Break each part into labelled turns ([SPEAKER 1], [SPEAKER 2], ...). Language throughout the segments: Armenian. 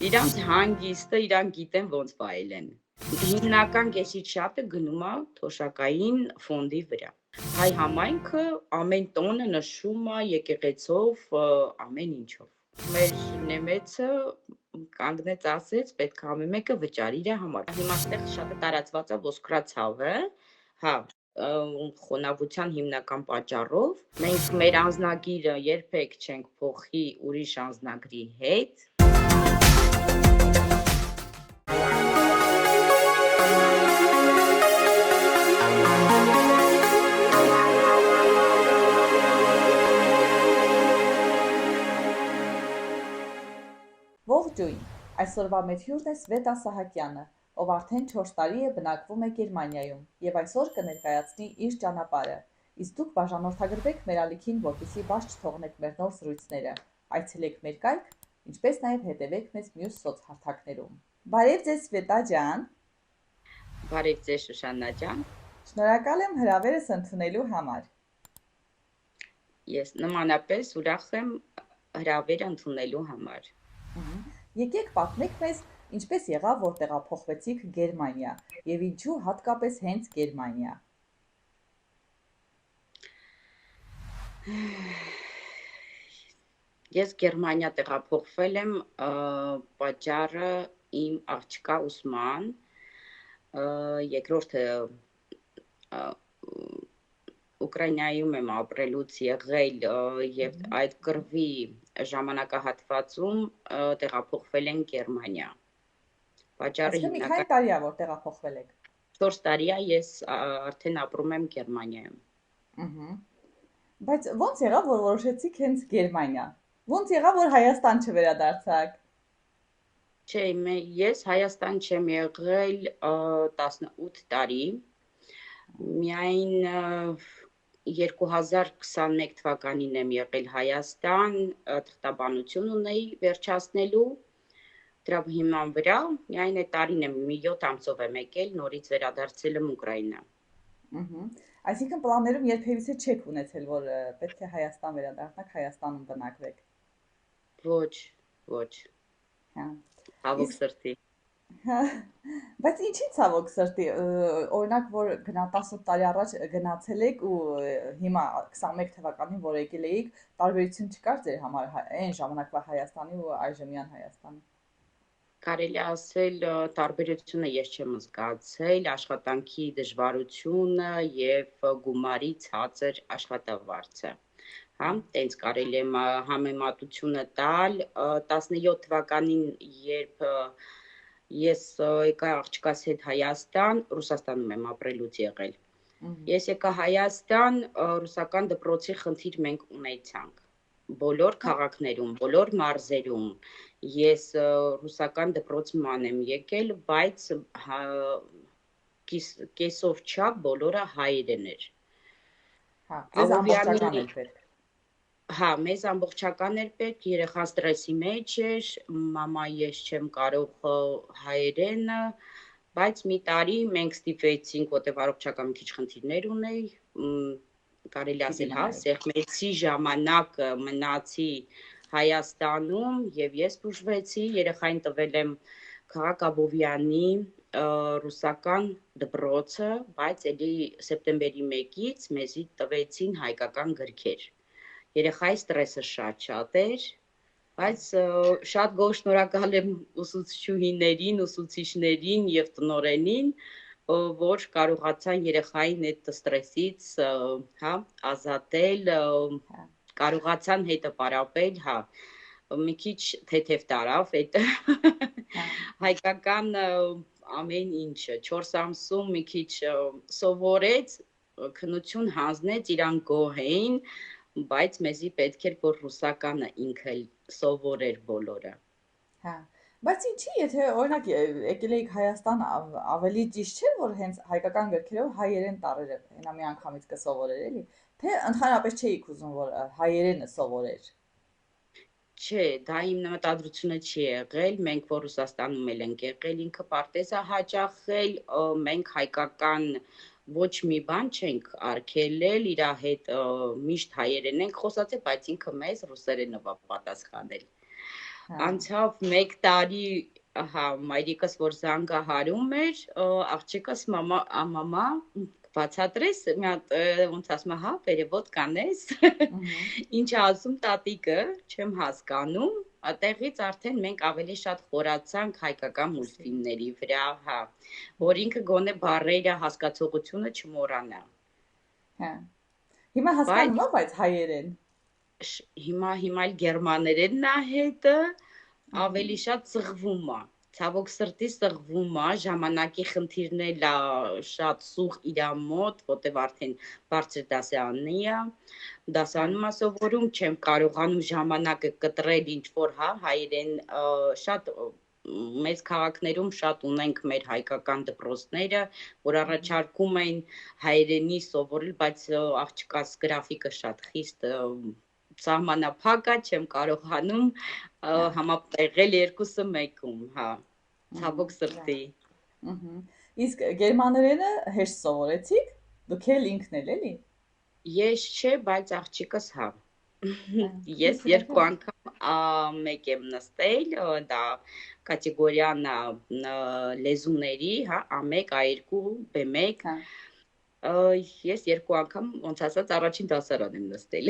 [SPEAKER 1] Իրանց հանգիստը իրանք գիտեն ոնց վայելեն։ Հիմնական կեսից շատը գնում է թոշակային ֆոնդի վրա։ Հայ համայնքը ամեն տոնը նշում է եկեղեցով, ամեն ինչով։ Մեր նեմեցը կանգնեց ասեց, պետք է ամեն մեկը վճարի իր համար։ Հիմա այդտեղ շատ տարածված է ոսկրացավը, հա, խոնավության հիմնական պատճառով մենք մեր անձնագիրը երբեք չենք փոխի ուրիշ անձնագրի հետ։
[SPEAKER 2] Ողջույն, այսօրվա մեր հյուրն է Սվետա Սահակյանը, ով արդեն 4 տարի է բնակվում է Գերմանիայում և այսօր կներկայացնի իր ճանապարհը, իսկ դուք բաժանորդագրվեք մեր ալիքին, որպեսզի բաց չթողնեք մեր նոր զրույցները, այցելեք մեր կայք, ինչպես նաև հետևեք մեզ մյուս սոցհարթակներում։ Բարև ձեզ Սվետա ջան։
[SPEAKER 1] Բարև ձեզ Շուշաննա ջան։
[SPEAKER 2] Շնորհակալ եմ հրավերս ընդունելու համար։
[SPEAKER 1] Ես նմանապես ուրախ եմ հրավերը ընդունելու համար։
[SPEAKER 2] Եկեք պատմեք մեզ, ինչպես եղավ, որ տեղափոխվեցիք Գերմանիա և ինչու հատկապես հենց Գերմանիա։
[SPEAKER 1] Ես Գերմանիա տեղափոխվել եմ, պատճառը իմ աղջկա ուսման, երկրորդը Ուկրաինայում եմ ապրելուց եղել և այդ կռվի ժամանակահատվածում տեղափոխվել ենք Գերմանիա։
[SPEAKER 2] Այսինքն մի քանի տարի է, որ տեղափոխվել եք։
[SPEAKER 1] 4 տարի է ես արդեն ապրում եմ Գերմանիայում։
[SPEAKER 2] Բայց ո՞նց եղավ, որ որոշեցիք հենց Գերմանիա։ Ո՞նց եղավ, որ Հայաստան չվերադարձաք։
[SPEAKER 1] Չէ, ես Հայաստան չեմ եղել 18 տարի, միայն 2021 թվականին եմ եղել Հայաստան, թղթաբանություն ունեի վերջացնելու, դրա հիման վրա, միայն այդ տարին եմ, մի 7 ամսով եմ եկել, նորից վերադարձել եմ Ուկրաինա։
[SPEAKER 2] Այսինքն պլաններում երբևիցե չեք ունեցել, որ պետք է Հայաստան վերադառնաք, Հայաստանում բնակվեք։
[SPEAKER 1] Ոչ։ Ցավոք սրտի։
[SPEAKER 2] Բայց ինչի ցավոք սրտի, օրինակ, որ 18 տարի առաջ գնացել եք ու հիմա 21 թվականին, որ եկել էիք, տարբերություն չկար ձեր համար այն ժամանակվա Հայաստանի ու այժմյան Հայաստանի։
[SPEAKER 1] Կարելի ասել տարբերությունը ես չեմ զգացել, աշխատանքի դժվարությունը եւ գումարի ցածր աշխատավարձը։ Հա, տենց կարելի է համեմատությունը տալ 17 թվականին, երբ ես եկա աղջկաս հետ Հայաստան, Ռուսաստանում եմ ապրելուց եղել։ Ես եկա Հայաստան, ռուսական դպրոցի խնդիր մենք ունեցանք։ Բոլոր քաղաքներում, բոլոր մարզերում ես ռուսական դպրոցման եմ եկել, բայց կեսով չափ բոլորը հայերեն էր։
[SPEAKER 2] Ձեզ ամբողջական էր պետք։
[SPEAKER 1] Հա, մեզ ամբողջական էր պետք, երեխան ստրեսի մեջ էր, մամա ես չեմ կարող հայերենը, բայց մի տարի մենք ստիպվեցինք, որտեղ առողջական մի քիչ խնդիրներ ունեի, կարելի ասել, հա, սեղմեցի ժամանակ մնացի Հայաստանում եւ ես բուժվեցի, երեխային տվել եմ Քաղաք Աբովյանի ռուսական դպրոցը, բայց էլի սեպտեմբերի 1-ից մեզի տվեցին հայկական գրքեր։ Երեխայի ստրեսը շատ էր, բայց շատ գոհ շնորհակալ եմ ուսուցչուհիներին, ուսուցիչներին եւ տնօրենին, որ կարողացան երեխային այդ ստրեսից, հա, ազատել, կարողացան հետը պարապել, հա, մի քիչ թեթև տարավ այդ հայկական ամեն ինչը 4 ամսում մի քիչ սովորեց, քնություն հանձնեց, իրան գոհ էին, բայց մեզի պետք էր, որ ռուսականը ինքը սովորեր բոլորը։
[SPEAKER 2] Հա, բայց ինչի, եթե օրինակ եկել էիք Հայաստան, ավելի ճիշտ չէ, որ հենց հայկական գրքերով հայերեն տառերը հենա մի անգամից կսովորեր, էլի, թե ընդհանրապես չէիք ուզում, որ հայերենը սովորեր։
[SPEAKER 1] Չէ, դա իմ մտադրությունը չի եղել, մենք որ Ռուսաստանում էլ ենք եղել, ինքը պարտեզ է հաճախել, մենք հայկական ոչ մի բան չենք արգելել, իր հետ միշտ հայերեն ենք խոսացել, բայց ինքը մեզ ռուսերենով է պատասխանել։ Անցավ 1 տարի, հա, մայրիկս որ զանգահարում էր, աղջիկս մամա բացատրես մի հատ ոնց ասում է, հա, վերևոտ կանես։ Ինչ ասում տատիկը, չեմ հասկանում, այդտեղից արդեն մենք ավելի շատ խորացանք հայկական մուլտֆիլմների վրա, հա, որ ինքը գոնե բառերը հասկացողությունը չմոռանա։
[SPEAKER 2] Հա։ Հիմա հասկանում ա, բայց հայերեն։
[SPEAKER 1] Հիմա էլ գերմաներենն է հետը, ավելի շատ սղվում է։ Ցավոք սրտի սղվում է, ժամանակի խնդիրն էլ է շատ սուղ իր մոտ, որտեվ արդեն բարձր դասարաննի է, դասանում է սովորում, չեմ կարողանում ժամանակը կտրել ինչ-որ, հա, հայերեն շատ մեծ քաղաքներում շատ ունենք մեր հայկական դպրոցները, որ առաջարկում են հայերենի սովորել, բայց աղջկաս գրաֆիկը շատ խիստ սահմանափակ է, չեմ կարողանում համատեղել երկուսը մեկում, հա, ցավոք սրտի։
[SPEAKER 2] Իսկ գերմաներենը հեշտ սովորեցիք, դուք էլ ինքն էլի։
[SPEAKER 1] Ես չէ, բայց աղջիկս հա։ Ես 2 անգամ մեկ եմ նստել, դա կատեգորիան լեզուների, հա, A1, A2, B1։ Ես 2 անգամ, ոնց ասած, առաջին դասարան եմ նստել,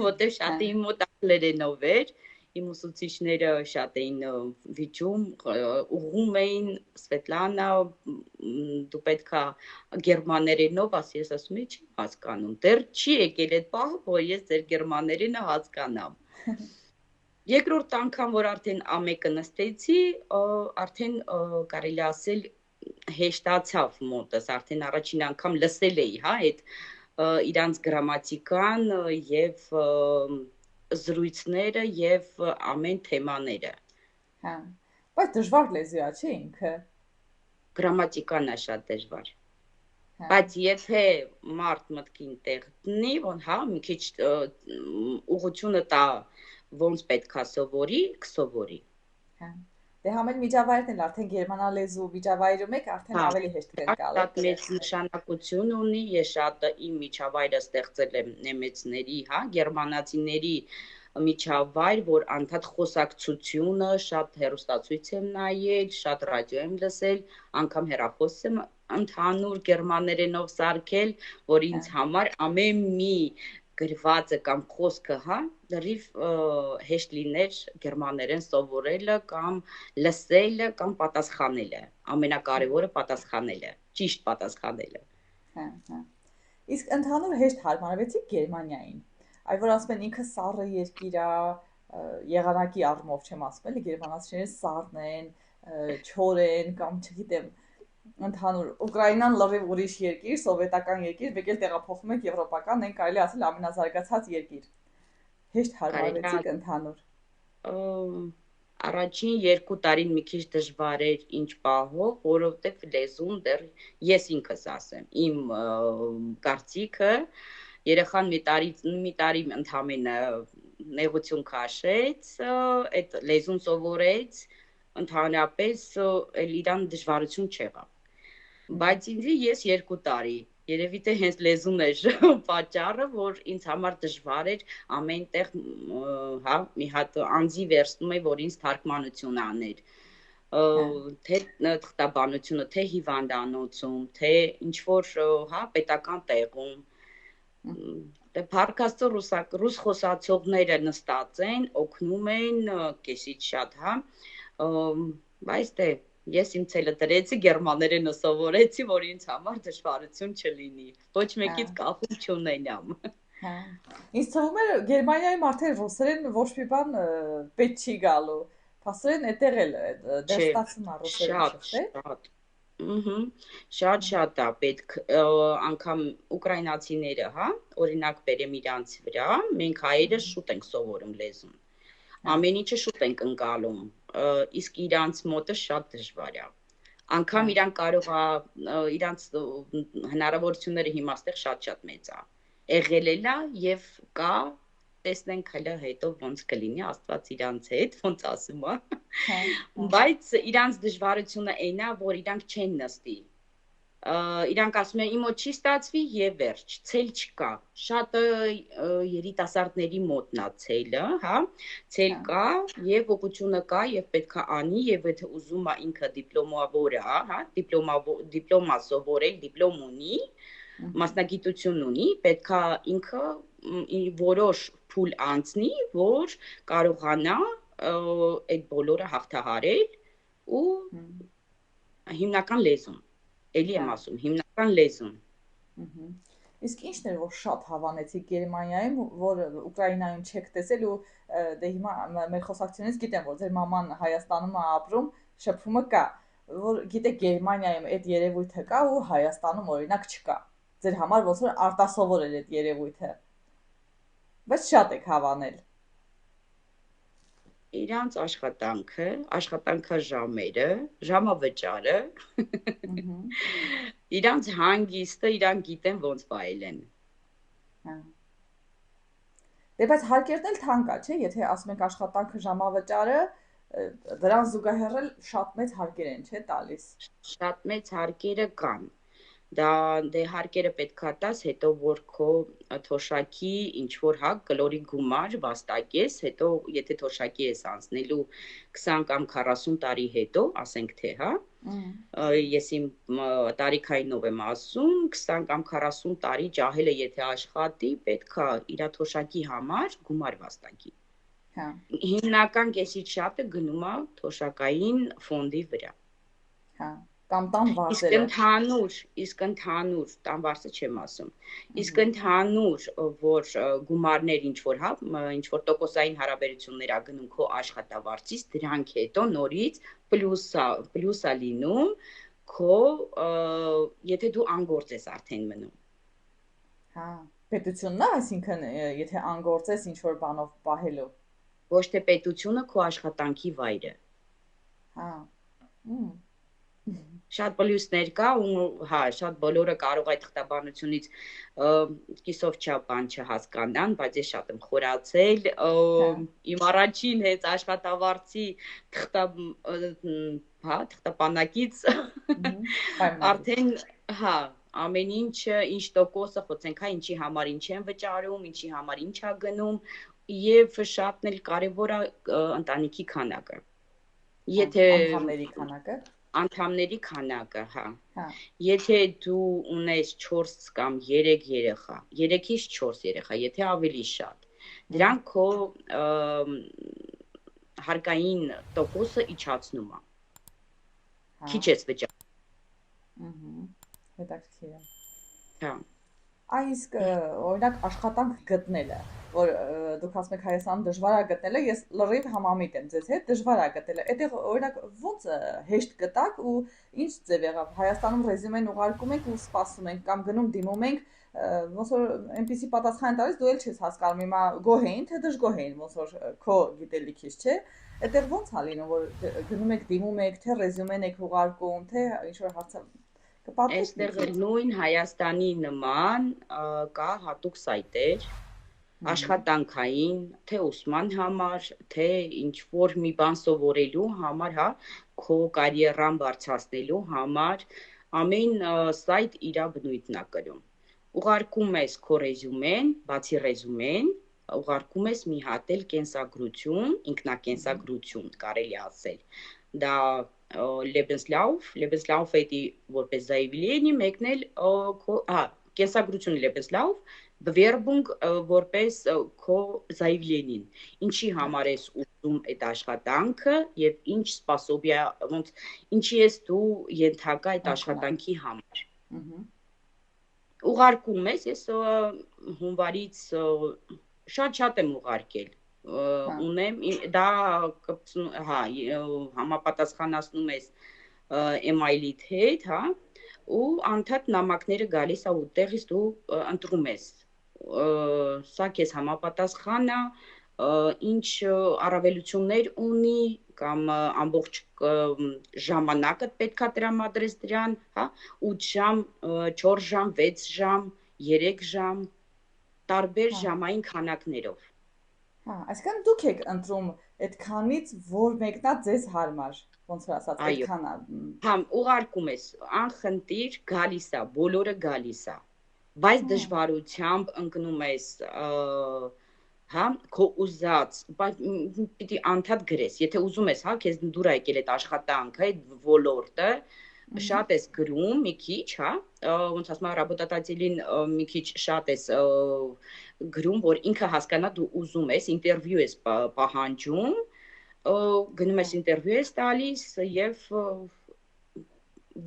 [SPEAKER 1] որտեղ շատ իմ մոտ անգլերենով էր, իմ ուսուցիչները շատ էին վիճում, ուղղում էին, Սվետլանա, դու պետքա գերմաներենով ասի, ես ասում եմ, չեմ հասկանում, դեռ չի եկել այդ պահը, որ ես ձեր գերմաներենը հասկանամ։ Երկրորդ անգամ, որ արդեն A1-ը նստեցի, արդեն կարելի ասել հեշտացավ մոտս, արդեն առաջին անգամ լսել էի, հա, այդ իրանց գրամատիկան եւ զրույցները եւ ամեն թեմաները։
[SPEAKER 2] Հա, բայց դժվար լեզու է, չէ՞ ինքը։
[SPEAKER 1] Գրամատիկան է շատ դժվար։ Բայց եթե մարդ մտքին տեղ դնի, հա, մի քիչ ուղղությունը տա, ոնց պետքա սովորի, կսովորի։
[SPEAKER 2] Հա։ Դե համել միջավայրն էլ արդեն գերմանալեզու միջավայրում եք, արդեն ավելի հեշտ կգալ։
[SPEAKER 1] Շատ մեծ նշանակություն ունի, ես շատ իմ միջավայրը ստեղծել եմ նեմեցների, հա, գերմանացիների միջավայր, որ անդադ խոսակցությունը, շատ հեռուստացույց եմ նայել, շատ ռադիո եմ լսել, անգամ հեռախոս եմ ընդհանուր գերմաներենով սարքել, որ ինձ համար ամեն մի գրվածը կամ խոսքը, հա, լրիվ հեշտ լիներ գերմաներեն սովորելը կամ լսելը կամ պատասխանելը, ամենակարևորը պատասխանելը, ճիշտ պատասխանելը։
[SPEAKER 2] Հա։ Իսկ ընդհանուր հեշտ հարմարվեցիք Գերմանիային, այ որ ասում են ինքը սառը երկիր է, եղանակի առումով չեմ ասում, էլի գերմանացիները սառն են, չոր են կամ չգիտեմ, ընդհանուր Ուկրաինան լրիվ ուրիշ երկիր, սովետական երկիր, մեկ էլ տեղափոխվում եք եվրոպական, այն կարելի ասել ամենազարգացած երկիր։ Հեշտ հարմարվեցիք ընդհանուր։
[SPEAKER 1] Առաջին 2 տարին մի քիչ դժվար էր ինչ պահով, որովհետև լեզուն դեռ ես ինքս ասեմ, իմ կարծիքը երեխան մի տարի ընդամենը նեղություն քաշեց, այդ լեզուն սովորեց, ընդհանրապես էլ իրան դժվարություն չեղավ։ Բայց ինձի ես 2 տարի, երևի թե հենց լեզուն էր պատճառը, որ ինձ համար դժվար էր ամենտեղ, հա, մի հատ անձի վերցնում է, որ ինձ թարգմանություն աներ, թե թղթաբանությունը, թե հիվանդանոցում, թե ինչ-որ, հա, պետական տեղում, դե փառք Աստծո ռուս խոսացողները նստած են, օգնում են կեսից շատ, հա, բայց դե ես իմ ցելը դրեցի, գերմաներենը սովորեցի, որ ինձ համար դժվարություն չլինի, ոչ մեկից կախում չունենամ։
[SPEAKER 2] Հա։ Ինձ թվում է Գերմանիայում արդեն ռուսերեն ոչ մի բան պետք չի գալու։ Փաստորեն այդտեղ էլ դեռ ստացվում է ռուսերեն, չէ՞։
[SPEAKER 1] Շատ է պետք, անգամ ուկրաինացիները, հա, օրինակ բերեմ իրանց վրա, մենք հայերը շուտ ենք սովորում լեզուն։ Ամեն ինչը շուտ ենք ընկալում, իսկ իրանց մոտը շատ դժվար է։ Անգամ իրան կարող է, իրանց հնարավորությունները հիմա ստեղ շատ մեծ է։ Եղել է եւ կա, տեսնենք հələ հետո ոնց կլինի, Աստված իրանց հետ, ոնց ասում է։ Բայց իրանց դժվարությունը այնա, որ իրանք չեն նստի։ Իրանք ասում են իմ մոտ չի ստացվի եւ վերջ, ցել չկա։ Շատ երիտասարդների մոտնա ցելը, հա, ցել կա եւ ուղղությունը կա եւ պետքա անի եւ եթե ուզում է ինքը դիպլոմավոր է, հա, դիպլոմա սովորել, դիպլոմ ունի, մասնագիտություն ունի, պետքա ինքը որոշ փուլ անցնի, որ կարողանա այդ բոլորը հաղթահարել ու հիմնական լեզուն Էլի եմ ասում, հիմնական լեզուն։
[SPEAKER 2] Իսկ ինչն էր, որ շատ հավանեցիք Գերմանիայում, որ Ուկրաինայում չեք տեսել ու դե հիմա մեր խոսակցությունից գիտեմ, որ ձեր մաման Հայաստանում է ապրում, շփումը կա, որ գիտեք Գերմանիայում այդ երևույթը կա ու Հայաստանում օրինակ չկա։ Ձեր համար ոնց որ արտասովոր էր այդ երևույթը։ Բայց շատ եք հավանել։
[SPEAKER 1] Իրանց աշխատանքը ժամերը, ժամավճարը, իրանց հանգիստը, իրանք գիտեն ոնց վայելեն։
[SPEAKER 2] Դե բայց հարկերն էլ թանկ է, չէ՞, եթե ասում ենք աշխատանքը ժամավճարը, դրան զուգահեռ էլ շատ մեծ հարկեր են, չէ՞, տալիս։
[SPEAKER 1] Շատ մեծ հարկերը կան։ Դե հարկերը պետքա տաս, հետո որ քո թոշակի ինչ որ հա կլորի գումար վաստակես, հետո եթե թոշակի ես անցնելու 20 կամ 40 տարի հետո, ասենք թե, հա, ես իմ տարիքայինով եմ ասում, 20 կամ 40 տարի ջահելը եթե աշխատի, պետքա իր թոշակի համար գումար վաստակի։
[SPEAKER 2] Հա։
[SPEAKER 1] Հիմնական կեսից շատը գնում է թոշակային ֆոնդի վրա։
[SPEAKER 2] Հա։ Կամ տան վարձերը։
[SPEAKER 1] Իսկ ընդհանուր, տան վարձը չեմ ասում։ Իսկ ընդհանուր, որ գումարներ ինչ որ, հա, ինչ որ տոկոսային հարաբերություններ ա գնում քո աշխատավարձից, դրանք հետո նորից պլյուսա լինում քո, եթե դու անգործ ես արդեն մնում։
[SPEAKER 2] Հա, պետությունն է, այսինքն եթե անգործ ես ինչ որ բանով պահելու։
[SPEAKER 1] Ոչ թե պետությունը, քո աշխատանքի վայրը։
[SPEAKER 2] Հա։
[SPEAKER 1] Շատ պլյուսներ կա ու հա, շատ բոլորը կարող այդ թղթաբանությունից կիսով չափան չհասկանան, բայց ես շատ եմ խորացել, իմ առաջին հենց աշխատավարձի թղթապանակից արդեն հա, ամեն ինչ տոկոսը խոցենք, հա, ինչի համար ինչ են վճարում, ինչի համար ինչ ա գնում եւ շատն էլ կարեւոր է ընտանիքի քանակը։ Եթե անդամների քանակը, հա։ Եթե դու ունես 4 կամ 3 երեխա, 3-ից 4 երեխա, եթե ավելի շատ, դրանք քո հարկային տոկոսը իջացնում է։ Քիչ ես վճարում։
[SPEAKER 2] Հետաքրքիր է։
[SPEAKER 1] Հա։
[SPEAKER 2] Իսկ օրինակ աշխատանք գտնելը, որ դուք ասում եք Հայաստանում դժվար է գտնելը, ես լրիվ համամիտ եմ ձեզ հետ, դժվար է գտնելը։ Այդտեղ օրինակ ո՞նց հեշտ գտաք ու ինչ ձև եղավ։ Հայաստանում ռեզյումեն ուղարկում եք ու սպասում ենք կամ գնում դիմում ենք, ոնց որ այնպեսի պատասխան տալիս, դու էլ չես հասկանում հիմա գոհ էին թե դժգոհ էին, ոնց որ քո գիտելիքից, չէ՞։ Այդտեղ ո՞նց է լինում, որ գնում եք դիմում եք, թե ռեզյումեն եք ուղարկում, թե ինչ որ հարցը
[SPEAKER 1] Այստեղ նույն Հայաստանի նման կա հատուկ սայտեր, աշխատանքային, թե ուսման համար, թե ինչ որ մի բան սովորելու համար, հա, քո կարիերան բարձրացնելու համար, ամեն սայտ իր բնույթն է կրում։ Ուղարկում ես քո ռեզյումեն, բացի ռեզյումեն, ուղարկում ես մի հատ էլ կենսագրություն, ինքնակենսագրություն, կարելի ասել։ Դա Lebenslauf էդի որպես заявление, մեկն էլ կենսագրություն Lebenslauf, Bewerbung որպես քո заявление-ին։ Ինչի համար ես ուզում այդ աշխատանքը եւ ինչ սպասոբիա, ոնց ինչի ես դու ենթակա այդ աշխատանքի համար։ Ուղարկում ես հունվարից շատ եմ ուղարկել։ Ունեմ դա հա համապատասխանացնում ես email-իդ հետ, հա, ու անդադ նամակները գալիս է ու տեղից դու ընտրում ես։ Սա քեզ համապատասխան է, ինչ առավելություններ ունի կամ ամբողջ ժամանակը պետքա տրամադրես դրան, հա, 8 ժամ, 4 ժամ, 6 ժամ, 3 ժամ, տարբեր ժամային քանակներով։
[SPEAKER 2] Հա, այսինքն դուք եք ընտրում այդ քանից որ մեկն է ձեզ հարմար, ոնց որ ասած,
[SPEAKER 1] Այո,
[SPEAKER 2] այդքան է։
[SPEAKER 1] հա, ուղարկում ես, անխնդիր գալիս է, բոլորը գալիս է, բայց դժվարությամբ ընկնում ես, հա, քո ուզած, բայց պիտի անդադ գրես, եթե ուզում ես, հա, քեզ դուր է եկել այդ աշխատանքը, այդ ոլորտը, շատ ես գրում մի քիչ, հա, ոնց ասում եմ, работодателին մի քիչ շատ ես գրում, որ ինքը հասկանա դու ուզում ես, ինտերվյու ես պահանջում, գնում ես ինտերվյու ես տալիս եւ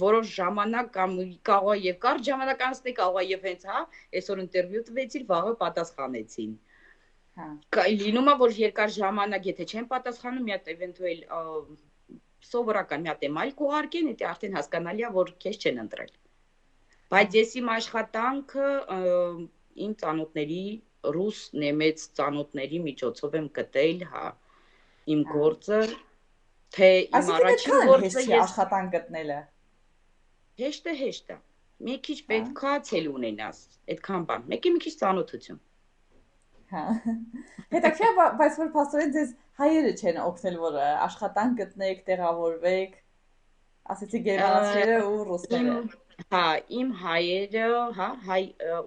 [SPEAKER 1] որոշ ժամանակ կամ կարող է եւ կարճ ժամանակ անցնի, կարող է եւ հենց հա, այսօր ինտերվյու տվեցիր, վաղը պատասխանեցին։ Հա։ Լինում է, որ երկար ժամանակ, եթե չեն պատասխանում, մի հատ էվենտուալ սովորական մի հատ էմայլ կուղարկեն, դա արդեն հասկանալի է, որ քեզ չեն ընտրել։ Բայց ես իմ աշխատանքը իմ ծանոթների, ռուս, նեմեց ծանոթների միջոցով եմ գտել, հա, իմ գործը, թե իմ առաջին գործը
[SPEAKER 2] ես աշխատանք գտնելը։
[SPEAKER 1] Հեշտ է։ Մի քիչ պետքա ցել ունենաս, այդքան բան։ Մեկի մի քիչ ծանոթություն։
[SPEAKER 2] Հա։ Հետաքրքիր, բայց որ փաստորեն ձեզ հայերը չեն օգնել, որ աշխատանք գտնեք, տեղավորվեք։ Ասեցի գերմանացիները ու ռուսները։
[SPEAKER 1] Հա, իմ հայերը, հա, հայ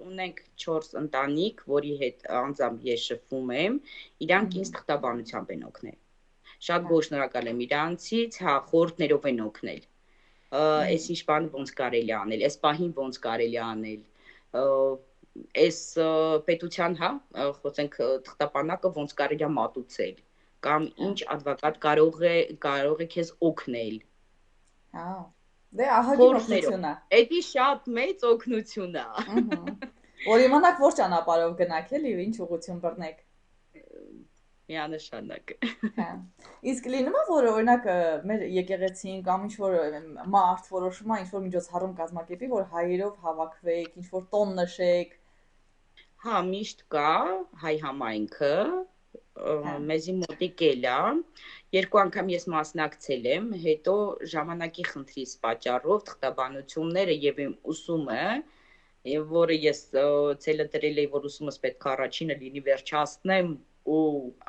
[SPEAKER 1] ունենք 4 ընտանիք, որի հետ անձամբ ես շփվում եմ, իրանք ինձ թղթաբանությամբ են օգնել։ Շատ գոհ շնորհակալ եմ իրանցից, հա, խորհուրդներով են օգնել։ Այս ինչ բանը ոնց կարելի անել, այս պահին ոնց կարելի անել, այս պետության, հա, խոսենք թղթապանակը ոնց կարելի է մատուցել, կամ ինչ advocat կարող է քեզ օգնել։
[SPEAKER 2] Հա։ Դե ահագին օգնություն է։
[SPEAKER 1] Էդի շատ մեծ օգնություն է։
[SPEAKER 2] Որ իմանաք որ ճանապարհով գնաք էլի, ինչ ուղղություն բռնեք։
[SPEAKER 1] Միանշանակ։
[SPEAKER 2] Հա։ Իսկ լինում է, որ օրինակ մեր եկեղեցին կամ ինչ-որ մարդ որոշում է ինչ-որ միջոցառում կազմակերպի, որ հայերով հավաքվեք, ինչ-որ տոն նշեք։
[SPEAKER 1] Հա, միշտ կա հայ համայնքը, մեզի մոտիկ էլ է, 2 անգամ ես մասնակցել եմ, հետո ժամանակի խնդրից պատճառով թղթաբանությունները եւ իմ ուսումը, որը ես ցելը դրել էի, որ ուսումս պետք է առաջինը լինի վերջացնեմ ու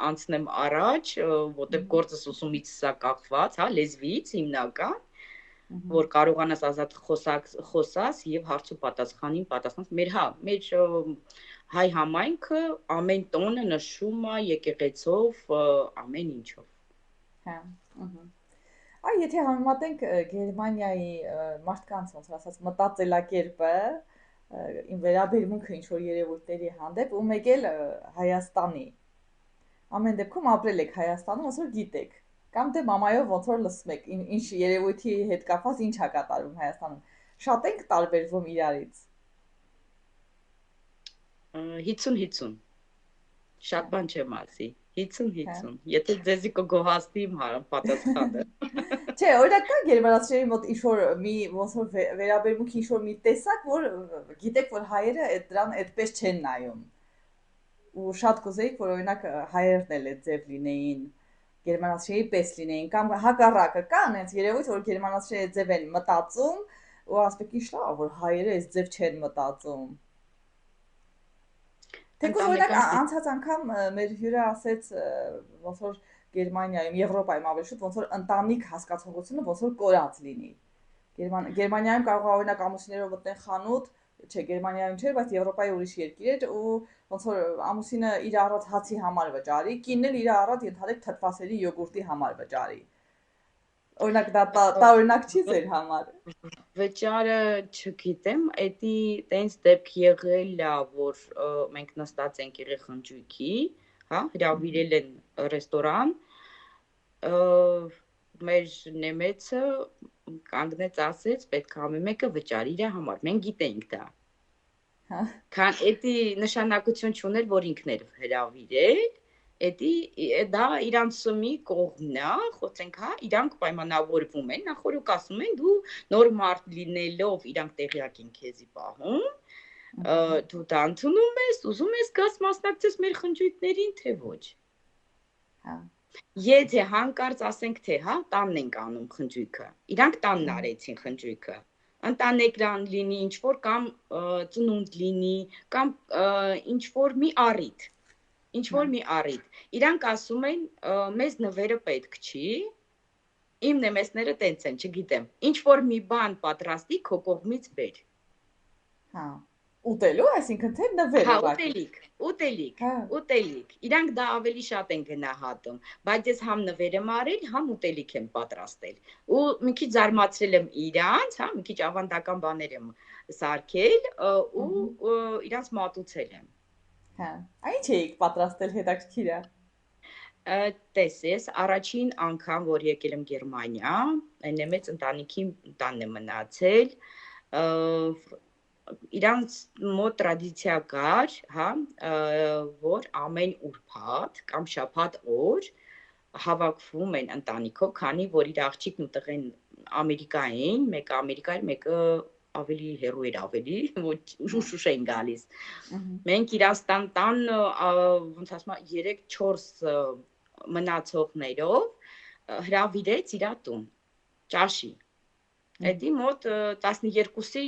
[SPEAKER 1] անցնեմ առաջ, որտեղ գործս ուսումից սա կախված, հա, լեզվից հիմնական, որ կարողանաս ազատ խոսաս եւ հարց ու պատասխանին պատասխանես։ Մեր հայ համայնքը ամեն տոնը նշում է եկեղեցով, ամեն ինչով։
[SPEAKER 2] Հա, այ եթե համեմատենք Գերմանիայի մարդկանց, ոնց ասած, մտածելակերպը, իմ վերաբերմունքը ինչ որ երևույթների հանդեպ ու մեկ էլ Հայաստանի ամեն դեպքում ապրել եք Հայաստանում, ոնց որ գիտեք, կամ դե մամայով ոնց որ լսում եք, ինչ երևույթի հետ կապված ինչ է կատարվում Հայաստանում։ Շատ ենք տարբերվում իրարից։
[SPEAKER 1] 50-50։ Շատ բան չեմ ասի։ 50-50։ Եթե ձեզի կգոհացնի իմ պատասխանը։
[SPEAKER 2] Չէ, օրինակ կա գերմանացիների մոտ ինչ-որ մի ոնց որ վերաբերմունքի ինչ-որ մի տեսակ, որ գիտեք, որ հայերը դրան այդպես չեն նայում։ Ու շատ կուզեիք, որ օրինակ հայերն էլ այդ ձև լինեին, գերմանացիների պես լինեին, կամ հակառակը կա այնց երևույթ, որ գերմանացիները ձև են մտածում, ու ասեք ինչ լավ, որ հայերը այս ձև չեն մտածում։ Թեկուզ օրինակ անցած անգամ մեր հյուրը ասեց, ոնց որ Գերմանիայում, Եվրոպայում ավելի շուտ ոնց որ ընտանիք հասկացողությունը ոնց որ կորած լինի։ Գերմանիայում կարող է օրինակ ամուսիններով մտնեն խանութ, չէ, Գերմանիայում չէր, բայց Եվրոպայի ուրիշ երկիր էր ու ոնց որ ամուսինը իր առած հացի համար վճարի, կինն էլ իր առած ենթադրեք թթվասերի յոգուրտի համար վճարի։ Օրինակ դա օրինակ չի ձեր համար։
[SPEAKER 1] Վճարը չգիտեմ, էդի տենց դեպք եղել է, որ մենք նստած ենք եղել խնջույքի, հա, հրավիրել են ռեստորան, մեր նեմեցը կանգնեց ասեց, պետք է ամեն մեկը վճարի իր համար, մենք գիտենք դա։
[SPEAKER 2] Հա։
[SPEAKER 1] Քան էդի նշանակություն չուներ, որ ինքն էր հրավիրել, էդի դա իրանց մի կողմն է, խոսենք, հա, իրանք պայմանավորվում են, նախորդ ասում են դու նոր մարդ լինելով իրանք տեղյակ են քեզի պահում, դու դա ընդունում ես, ուզում ես գաս մասնակցես մեր խնջույքներին, թե ոչ։
[SPEAKER 2] Հա։
[SPEAKER 1] Եթե հանկարծ ասենք, թե հա, տանն ենք անում խնջույքը, իրանք տանն արեցին խնջույքը, ընտանեկան լինի ինչ-որ կամ ծնունդ լինի, կամ ինչ-որ մի առիթ, իրանք ասում են, մեզ նվերը պետք չի, Իմ նեմեսները տենց են, չգիտեմ։ Ինչ որ մի բան պատրաստի քո կողմից բեր։
[SPEAKER 2] Հա։ Ուտելու, այսինքն թե նվեր
[SPEAKER 1] Հա,
[SPEAKER 2] ուղղակի։ Հա։
[SPEAKER 1] ուտելիք։ Իրանք դա ավելի շատ են գնահատում, բայց ես համ նվեր եմ արել, համ ուտելիք եմ պատրաստել։ Ու մի քիչ զարմացրել եմ իրանց, հա, մի քիչ ավանդական բաներ եմ սարքել ու իրանց մատուցել եմ։
[SPEAKER 2] Հա։ Ինչ էիք պատրաստել հետաքրքիր է։
[SPEAKER 1] Տես ես, առաջին անգամ, որ եկել եմ Գերմանիա, այն մեծ ընտանիքի տանն եմ մնացել, իրանց մոտ տրադիցիա կար, հա, որ ամեն ուրբաթ կամ շաբաթ օր հավաքվում են ընտանիքով, քանի որ իր աղջիկն ու տղեն Ամերիկա էին, մեկը Ամերիկա էր, մեկը ավելի հեռու էր ավելի, ոչ ուշ էին գալիս։ Մենք Իրաստան տան ոնց ասում եմ 3-4 մնացողներով հրավիրեց իր տուն ճաշի։ Էդի մոտ 12-ի,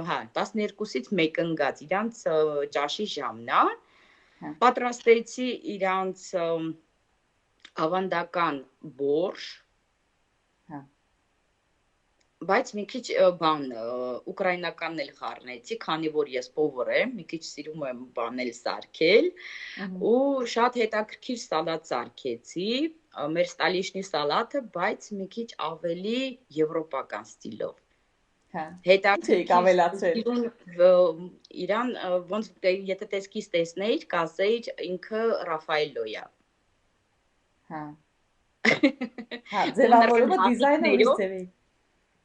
[SPEAKER 1] հա, 12-ից մեկ ընկած իրանց ճաշի ժամն է։ Պատրաստեցի իրանց ավանդական բորշ, բայց մի քիչ բան ուկրաինականն էլ խառնեցի, քանի որ ես փովոր եմ, մի քիչ սիրում եմ բանել սարքել ու շատ հետաքրքիր սալատ սարքեցի, մեր ստալիշնի սալատը, բայց մի քիչ ավելի եվրոպական ստիլով։
[SPEAKER 2] Հետաքրքիր ավելացրել։
[SPEAKER 1] Իրան ոնց եթե տեսքից տեսնեիր, կասեիր ինքը Ռաֆայելոյա։
[SPEAKER 2] Հա։ Հա, ձևավորումը դիզայնը ուրիշ ձևի։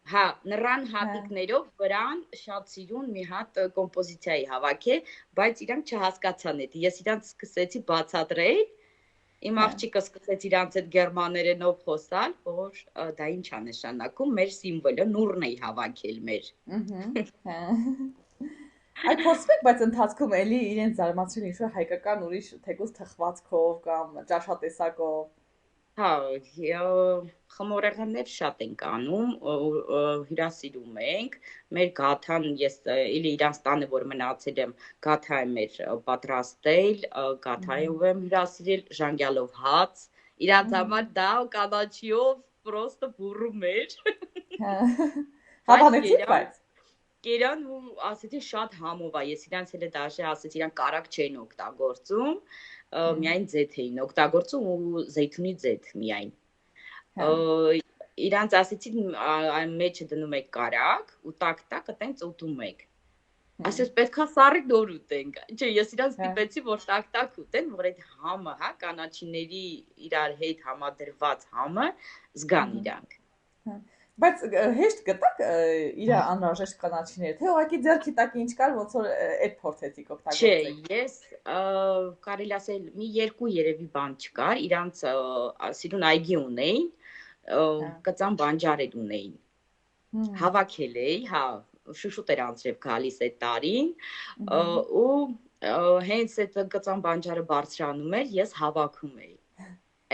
[SPEAKER 1] Հա, նռան հատիկներով վրան շատ սիրուն մի հատ կոմպոզիցիայի հավաքել, բայց իրանք չհասկացան էդի։ Ես իրանք սկսեցի բացատրել, իմ աղջիկը սկսեց իրանք այդ գերմաներենով խոսալ, որ դա ինչ է նշանակում, մեր սիմվոլը նուրն էի հավաքել մեր։
[SPEAKER 2] Այդ փորձեք, բայց ընթացքում էլի իրենց զարմացրել ինչ-որ հայկական ուրիշ թեկուզ թխվածքով կամ ճաշատեսակով։
[SPEAKER 1] Հա, խմորեղեններ շատ ենք անում, հյուրասիրում ենք, մեր գաթան, ես էլի իրանց տանը, որ մնացել եմ, գաթա եմ մեր պատրաստել, գաթայով եմ հյուրասիրել, ժանգյալով հաց, իրանց համար դա կանաչիով պրոստը բուրում էր։
[SPEAKER 2] Հավանեցիք բայց։
[SPEAKER 1] Կերան ու ասեցի շատ համով է, ես իրանց էլ դաշե ասեցի, իրանք կարակ չեն օգտագործում, միայն ձեթ էին օգտագործում ու զեյթունի ձեթ միայն։ Իրանց ասեցի այն մեջը դնում եք կարակ ու տակ տենց ուտում եք։ Ասես պետքա սառի նոր ուտենք։ Չէ, ես իրանց ստիպեցի, որ տակ ուտեն, որ այդ համը, հա, կանաչիների իրար հետ համադրված համը զգան իրանք։
[SPEAKER 2] Բայց հեշտ գտաք իր անհրաժեշտ կանաչիները, թե ուղղակի ձեռքի տակ ինչ կար, ոնց որ այդ փորձեցիք օգտագործել։
[SPEAKER 1] Չէ, ես կարելի ասել մի երկու երևի բան չկար, իրանց սիրուն այգի ունեին, կծան բանջարեր ունեին։ Հավաքել էի, հա, շուշուտ էր անցրև գալիս այդ տարին, ու հենց այդ կծան բանջարը բարձրանում էր, ես հավաքում էի։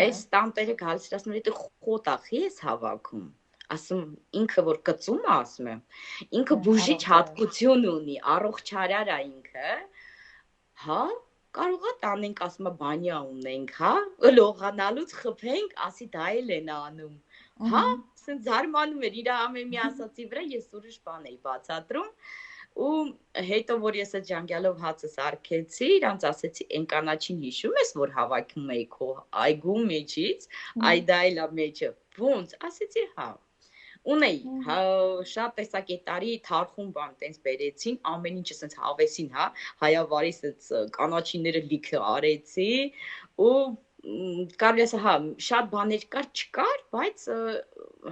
[SPEAKER 1] Այս տանտերը գալիս էր ասում, էդ խոտախի ես հավաքում։ Ասում ինքը որ կծում է, ասում եմ, ինքը բուժիչ հատկություն ունի, առողջարար է ինքը, հա, կարող է տանենք, ասում է բանյա ունենք, հա, լողանալուց խփենք, ասի դա էլ են անում, հա, ասեն զարմանում էր, իր ամեն մի ասացի վրա ես ուրիշ բան էի բացատրում, ու հետո որ ես այդ ժանգյալով հացը սարքեցի, իրանց ասեցի, այն կանաչին հիշում ես, որ հավաքում էի քո այգու մեջից, այ դա էլ է մեջը, ոնց, ասեցի, հա, ունեի, շատ տեսակետարի թարխուն բան տենց բերեցին, ամեն ինչը սենց հավեսին, հա, հայավարի սենց կանաչիները լիքը արեցի, ու կարելի ասա, հա, շատ բաներ կար, չկար, բայց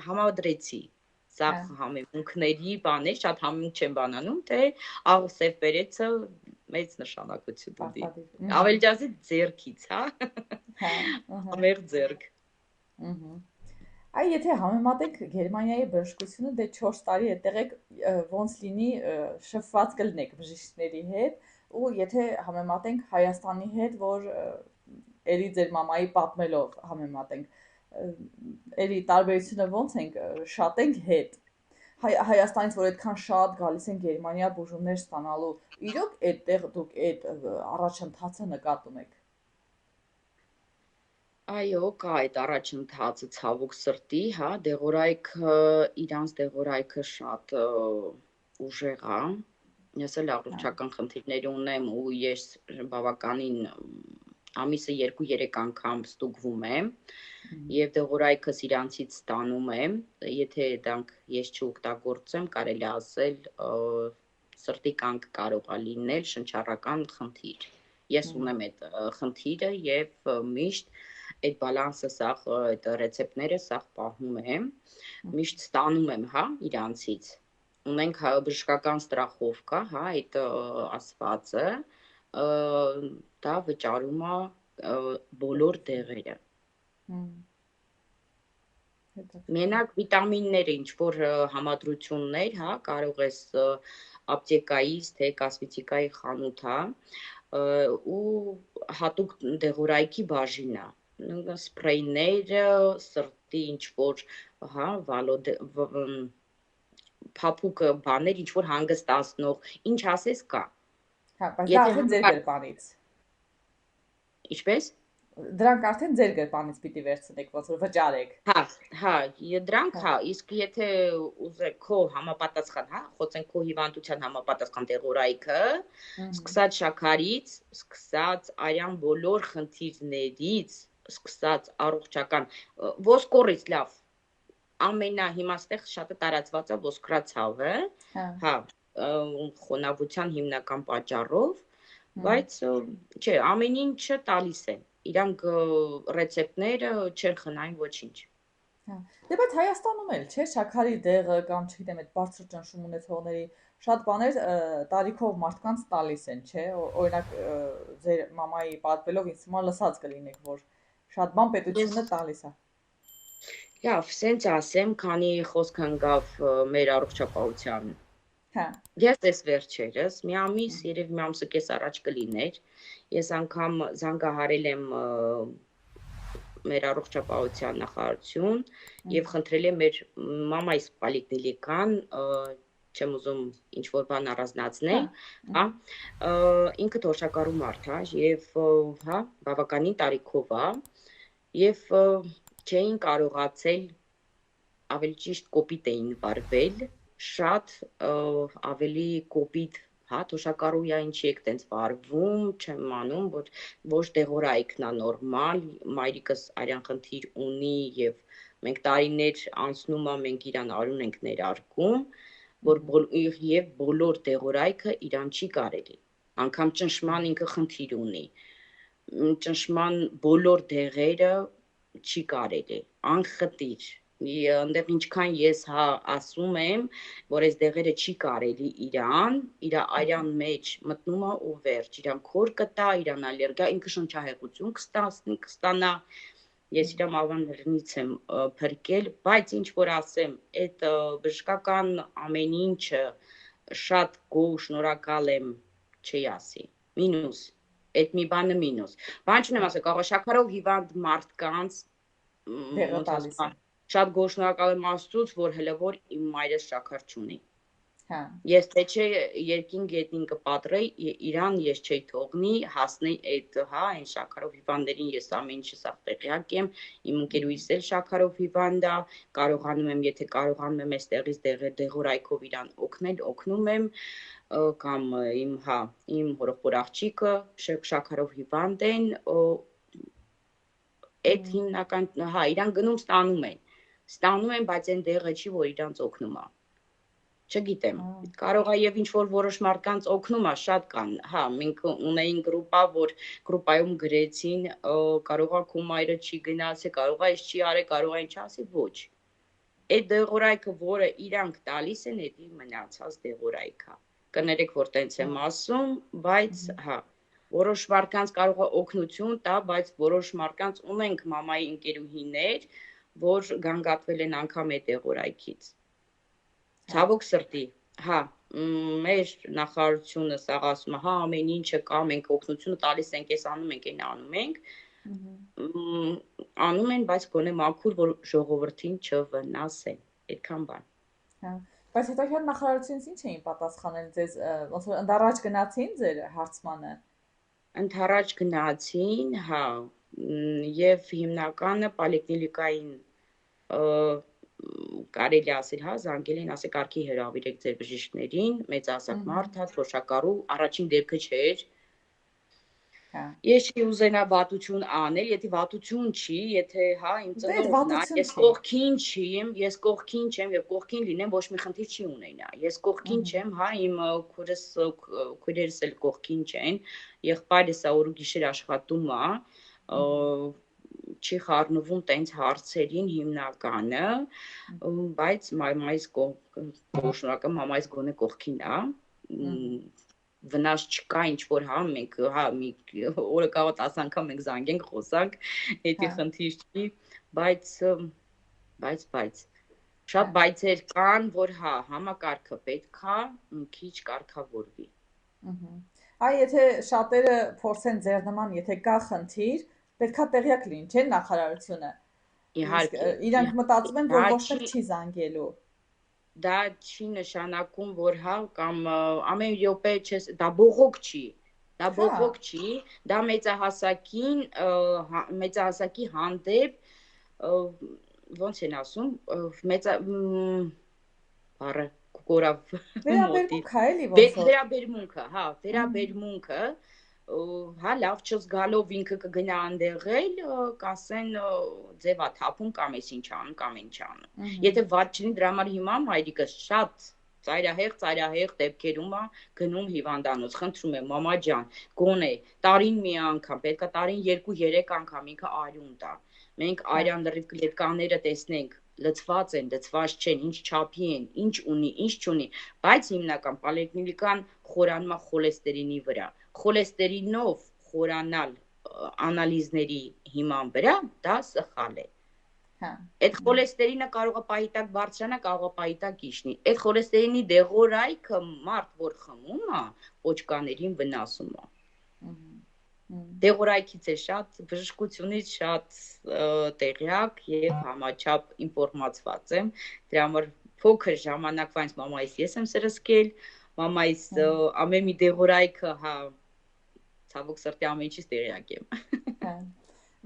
[SPEAKER 1] համադրեցի, սա համեմունքների բաներ, շատ համեմունք չեմ բանանում, թե աղսև բերեցը մեծ նշանակություն ունի, ավելի ճասի ձերքից, հա, ամեղ ձերք։
[SPEAKER 2] Այ եթե համեմատենք Գերմանիայի բժշկությունը, դե 4 տարի այդտեղ եք ոնց լինի շփված կլինեք բժիշկների հետ, ու եթե համեմատենք Հայաստանի հետ, որ էլի ձեր մամայի պատմելով համեմատենք, էլի տարբերությունը ոնց ենք շատ ենք հետ Հայաստանից, որ այդքան շատ գալիս են Գերմանիա բուժումներ ստանալու, իրոք այդտեղ դուք այդ առաջընթացը նկատում եք։
[SPEAKER 1] Այո, կա այդ առաջընթացը ցավոք սրտի, հա, դեղորայքը, իրանց դեղորայքը շատ ուժեղ է։ Ես էլ առողջական խնդիրներ ունեմ ու ես բավականին ամիսը 2-3 անգամ ստուգվում եմ եւ դեղորայքս իրանցից ստանում եմ, եթե դրանք ես չօգտագործեմ, կարելի ասել սրտի կանգ կարող է լինել շնչառական խնդիր։ Ես ունեմ այդ խնդիրը եւ միշտ այդ բալանսը սաղ այդ ռեցեպտները սաղ պահում եմ, միշտ ստանում եմ, հա, իրանցից։ Ունենք բժշկական ստրախովկա, հա, այդ ասվածը, դա վճարում է բոլոր դեղերը։ Մենակ վիտամինները, ինչ որ համադրություններ, հա, կարող ես ապտեկայից, թե կասմետիկայի խանութ, հա, ու հատուկ դեղորայքի բաժին է, սպրեյները, սրտի ինչ որ, հա, փափուկ բաներ, ինչ որ հանգստացնող, ինչ ասես կա։
[SPEAKER 2] Հա, բայց դա արդեն ձեր գրպանից։
[SPEAKER 1] Ինչպես։
[SPEAKER 2] Դրանք արդեն ձեր գրպանից պիտի վերցնեք, ոնց որ վճարեք։
[SPEAKER 1] Հա, դրանք, հա, իսկ եթե ուզեք քո համապատասխան, հա, խոսենք քո հիվանդության համապատասխան դեղորայքը, սկսած շաքարից, սկսած արյան բոլոր խնդիրներից, սկսած առողջական ոսկորից լավ, հիմա ստեղ շատ տարածված է ոսկրացավը, հա, խոնավության հիմնական պատճառով, բայց չէ, ամեն ինչը տալիս են, իրանք ռեցեպտները չեն խնայում ոչինչ։
[SPEAKER 2] Դե բայց Հայաստանում էլ չէ, շաքարի դեղը կամ չգիտեմ, այդ բարձր ճնշում ունեցողների շատ բաներ տարիքով մարդկանց տալիս են, չէ, օրինակ ձեր մամայի պատվելով ինձ հիմա լսած կլինեք, որ շատ բան պետությունը տալիս է։
[SPEAKER 1] Լավ, սենց ասեմ, քանի խոսք հնգավ մեր առողջապահության։
[SPEAKER 2] Հա։
[SPEAKER 1] Ես այս վերջերս, մի ամիս, երևի մի ամսը կես առաջ կլիներ, ես անգամ զանգահարել եմ մեր առողջապահության նախարարություն եւ խնդրել եմ մեր մամայիս պոլիկլինիկան, չեմ ուզում ինչ որ բան առանձնացնել, հա, ինքը թոշակառու մարդ է եւ հա, բավականին տարիքով է եւ չէին կարողացել ավելի ճիշտ կոպիտ էին վարվել, շատ ավելի կոպիտ, հա, թոշակառույա ինչի եք տենց վարվում, չեմ անում, որ ոչ դեղորայքն է նորմալ, մայրիկս արյան խնդիր ունի եւ մենք տարիներ անցնում է, մենք իրան արուն ենք ներարկում, որ եւ բոլոր դեղորայքը իրան չի կարելի, անգամ ճնշման ինքը խնդիր ունի, ճնշման բոլոր դեղերը չի կարելի, անխտիր, այնտեղ ինչքան ես հա ասում եմ, որ այս դեղերը չի կարելի իրան, իր արյան մեջ մտնում է ու վերջ, իրան քոր կտա, իրան ալերգիա, ինքը շնչահեղություն կստանա, ես իրամ ավաններից եմ փրկել, բայց ինչ որ ասեմ, այդ բժշկական ամեն ինչը շատ գոհ, շնորհակալ եմ, չի ասի, մինուս, այդ մի բանը մինուս, բան չունեմ ասել, կարող է շաքարով հիվանդ մարդկանց
[SPEAKER 2] դեղը տալիս է։
[SPEAKER 1] Շատ գոհ շնորհակալ եմ Աստծուց, որ հələ որ իմ մայրս շաքար չունի։
[SPEAKER 2] Հա։
[SPEAKER 1] Ես թե չէ երկին գետնին կպատրեի, իրան ես չէի թողնի, հասնեի այդ, հա, այն շաքարով հիվանդներին ես ամեն ինչը սա տեղյակ եմ, իմ ընկերուհիս էլ շաքարով հիվանդ է, կարողանում եմ, եթե կարողանում եմ այստեղից դեղորայքով իրան օգնել, օգնում եմ, կամ իմ հորեղբոր աղջիկը շաքարով հիվանդ են, այդ հիմնական, հա, իրան գնում ստանում են, բայց այն դեղը չի, որ իրանց օգնում է։ Չգիտեմ, կարող է եւ ինչ որ որոշ մարդկանց օգնում է, շատ կան, հա, մենք ունեին գրուպա, որ գրուպայում գրեցին, կարող է քո մայրը չի գնացել, կարող է չի արել, կարող է ինչ ասի, ոչ։ Այդ դեղորայքը, որը իրանք տալիս են, դա մնացած դեղորայքա։ Կներեք, որ տենց եմ ասում, բայց հա, որոշ մարդկանց կարող է օգնություն տա, բայց որոշ մարդկանց ունենք մամայի ընկերուհիներ, որ գանգատվել են անգամ այդ դեղորայքից։ Ցավոք սրտի, հա, մեր նախարարությունը սաղ ասում է, հա, ամեն ինչը կա, մենք օգնությունը տալիս ենք, այս անում ենք, այն անում ենք, անում են, բայց գոնե մաքուր, որ ժողովրդին չվնասեն, այդքան բան։
[SPEAKER 2] Հա, բայց հետաքրքիր նախարարությունից ինչ էին պատասխանել ձեզ, ոնց որ ընդառաջ գնացին ձեր հարցմանը։
[SPEAKER 1] Ընդառաջ գնացին, հա, Եվ հիմնականը պոլիկլինիկային կարելի ասել, հա, զանգել են, ասել կարգի հրավիրեք ձեր բժիշկներին, մեծահասակ մարդ, հա, թոշակառու, առաջին դեպքը չէր։ Ես չի ուզենա վատություն անել, եթե վատություն չի, եթե հա իմ ծնողն է, ես կողքին չեմ եւ կողքին լինեմ, ոչ մի խնդիր չի ունենա։ Ես կողքին չեմ, հա, իմ քույրերս էլ կողքին չեն, եղբայրս է օր ու գիշեր աշխատում է, չի խառնվում տենց հարցերին հիմնականը, բայց մամայիս շնորհակալ մամայիս գոնե կողքին է, վնաս չկա, ինչ որ հա մենք հա մի օրը կարող 10 անգամ մենք զանգենք, խոսանք, դա խնդիր չի, բայց շատ բայցեր կան, որ հա համակարգը պետք է մի քիչ կարգավորվի։
[SPEAKER 2] Այ եթե շատերը փորձեն ձեր նման, եթե կա խնդիր, պետքա տեղյակ լինեն, չէ՞ նախարարությունը։
[SPEAKER 1] Իհարկե։
[SPEAKER 2] Իրանք մտածում են, որ ոչինչ չի զանգելու։
[SPEAKER 1] Դա չի նշանակում, որ հա կամ ամեն րոպե չես, դա բողոք չի, դա մեծահասակի հանդեպ ոնց են ասում, բառը կորավ
[SPEAKER 2] վերաբերմունքը էլի ոնց
[SPEAKER 1] վերաբերմունքը, հա լավ չզգալով ինքը կգնա անդեղել, կասեն ձևա թափում կամ էս ինչ անում, կամ ինչ անում։ Եթե վատ չլինի, դրա համար հիմա հայրիկս շատ ծայրահեղ դեպքերում է գնում հիվանդանոց, խնդրում եմ մամա ջան, գոնե տարին մի անգամ, պետքա տարին 2-3 անգամ ինքը արյուն տա։ Մենք արյան լրիվ կլետկաները տեսնենք, լցված են, լցված չեն, ինչ չափի են, ինչ ունի, ինչ չունի, բայց հիմնական պոլիկլինիկան խորանում է խոլեստերինի վրա։ Խոլեստերինով խորանալ անալիզների հիման վրա դա սխալ է։ Այդ խոլեստերինը կարող է պահիտակ բարձրանա, կարող է պահիտակ իջնի։ Այդ խոլեստերինի դեղորայքը մարդ որ խմում է, օճկաներին վնասում է։ Դեղորայքից է շատ, բժշկությունից շատ տեղյակ եւ համաչափ ինֆորմացված եմ։ Դրա համար փոքր ժամանակվանից մամայիս ես եմ սրսկել, մամայիս ամեն մի դեղորայքը, հա, ցավոք սրտի ամեն ինչից տեղյակ եմ։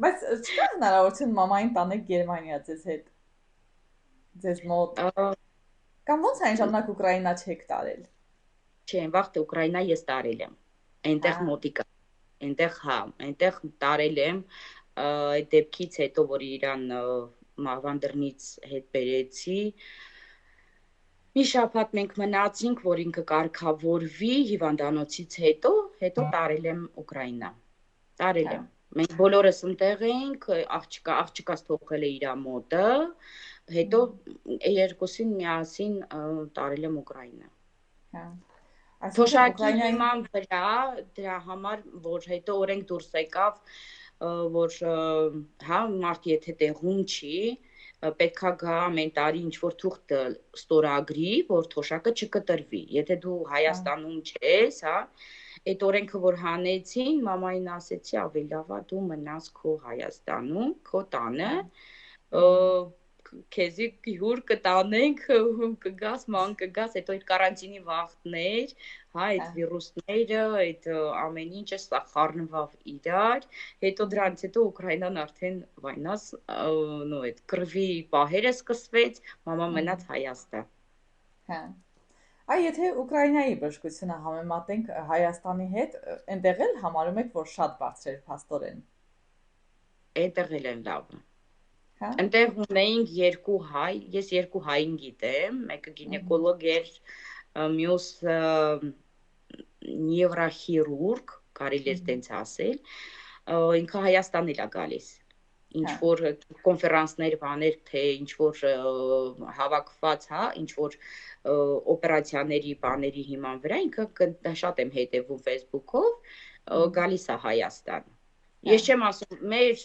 [SPEAKER 2] Բայց չկա հնարավորություն մամային տանեք Գերմանիա ձեզ հետ, ձեզ մոտ, կամ ոնց այն ժամանակ Ուկրաինա չեք տարել։
[SPEAKER 1] Չէ, այն վաղտը Ուկրաինա ես տարել եմ, այնտեղ մոտիկա, այնտեղ տարել եմ, այդ դեպքից հետո, որ իրան մահվան դռնից հետ բերեցի, մի շաբաթ մենք մնացինք, որ ինքը կարգավորվի հիվանդանոցից հետո տարել եմ Ուկրաինա, տարել եմ։ Մենք բոլորս ընտեղ էինք, աղջիկաս թողել է իր մոտը, հետո երկուսին միասին տարել եմ Ուկրաինա։ Թոշակի հիման վրա, դրա համար, որ հետո օրենք դուրս եկավ, որ հա մարդ եթե տեղում չի, պետքա գա ամեն տարի ինչ-որ թուղթ ստորագրի, որ թոշակը չկտրվի։ Եթե դու Հայաստանում չես, հա, այդ օրենքը որ հանեցին, մամային ասեցի, ավելի լավ է դու մնաս քո Հայաստանում, քո տանը, քեզի հյուր կտանենք, կգաս, ման կգաս, հետո այդ կարանտինի վախտներ, հա, այդ վիրուսները, այդ ամեն ինչը սա խառնվավ իրար, հետո դրանից հետո Ուկրաինան արդեն վայնաս, նո այդ կրվի պահերը սկսվեց, մամա մնաց Հայաստան։
[SPEAKER 2] Հա։ Այ եթե Ուկրաինայի բժշկությունը համեմատենք Հայաստանի հետ, այնտեղ էլ համարում եք, որ շատ բարձր էր փաստորեն։
[SPEAKER 1] Այնտեղ էլ են լավ։ Այնտեղ ունեինք 2 հայ, ես 2 հային գիտեմ, մեկը գինեկոլոգ էր, մյուս նևրոխիրուրգ, կարելի է տենց ասել, ինքը Հայաստանից է գալիս։ Ինչ որ կոնֆերանսներ բաներ, թե ինչ որ հավաքված, հա, ինչ որ օպերացիաների բաների հիման վրա, ինքը շատ եմ հետևում Facebook-ով, գալիս է Հայաստան։ Ես չեմ ասում, մեր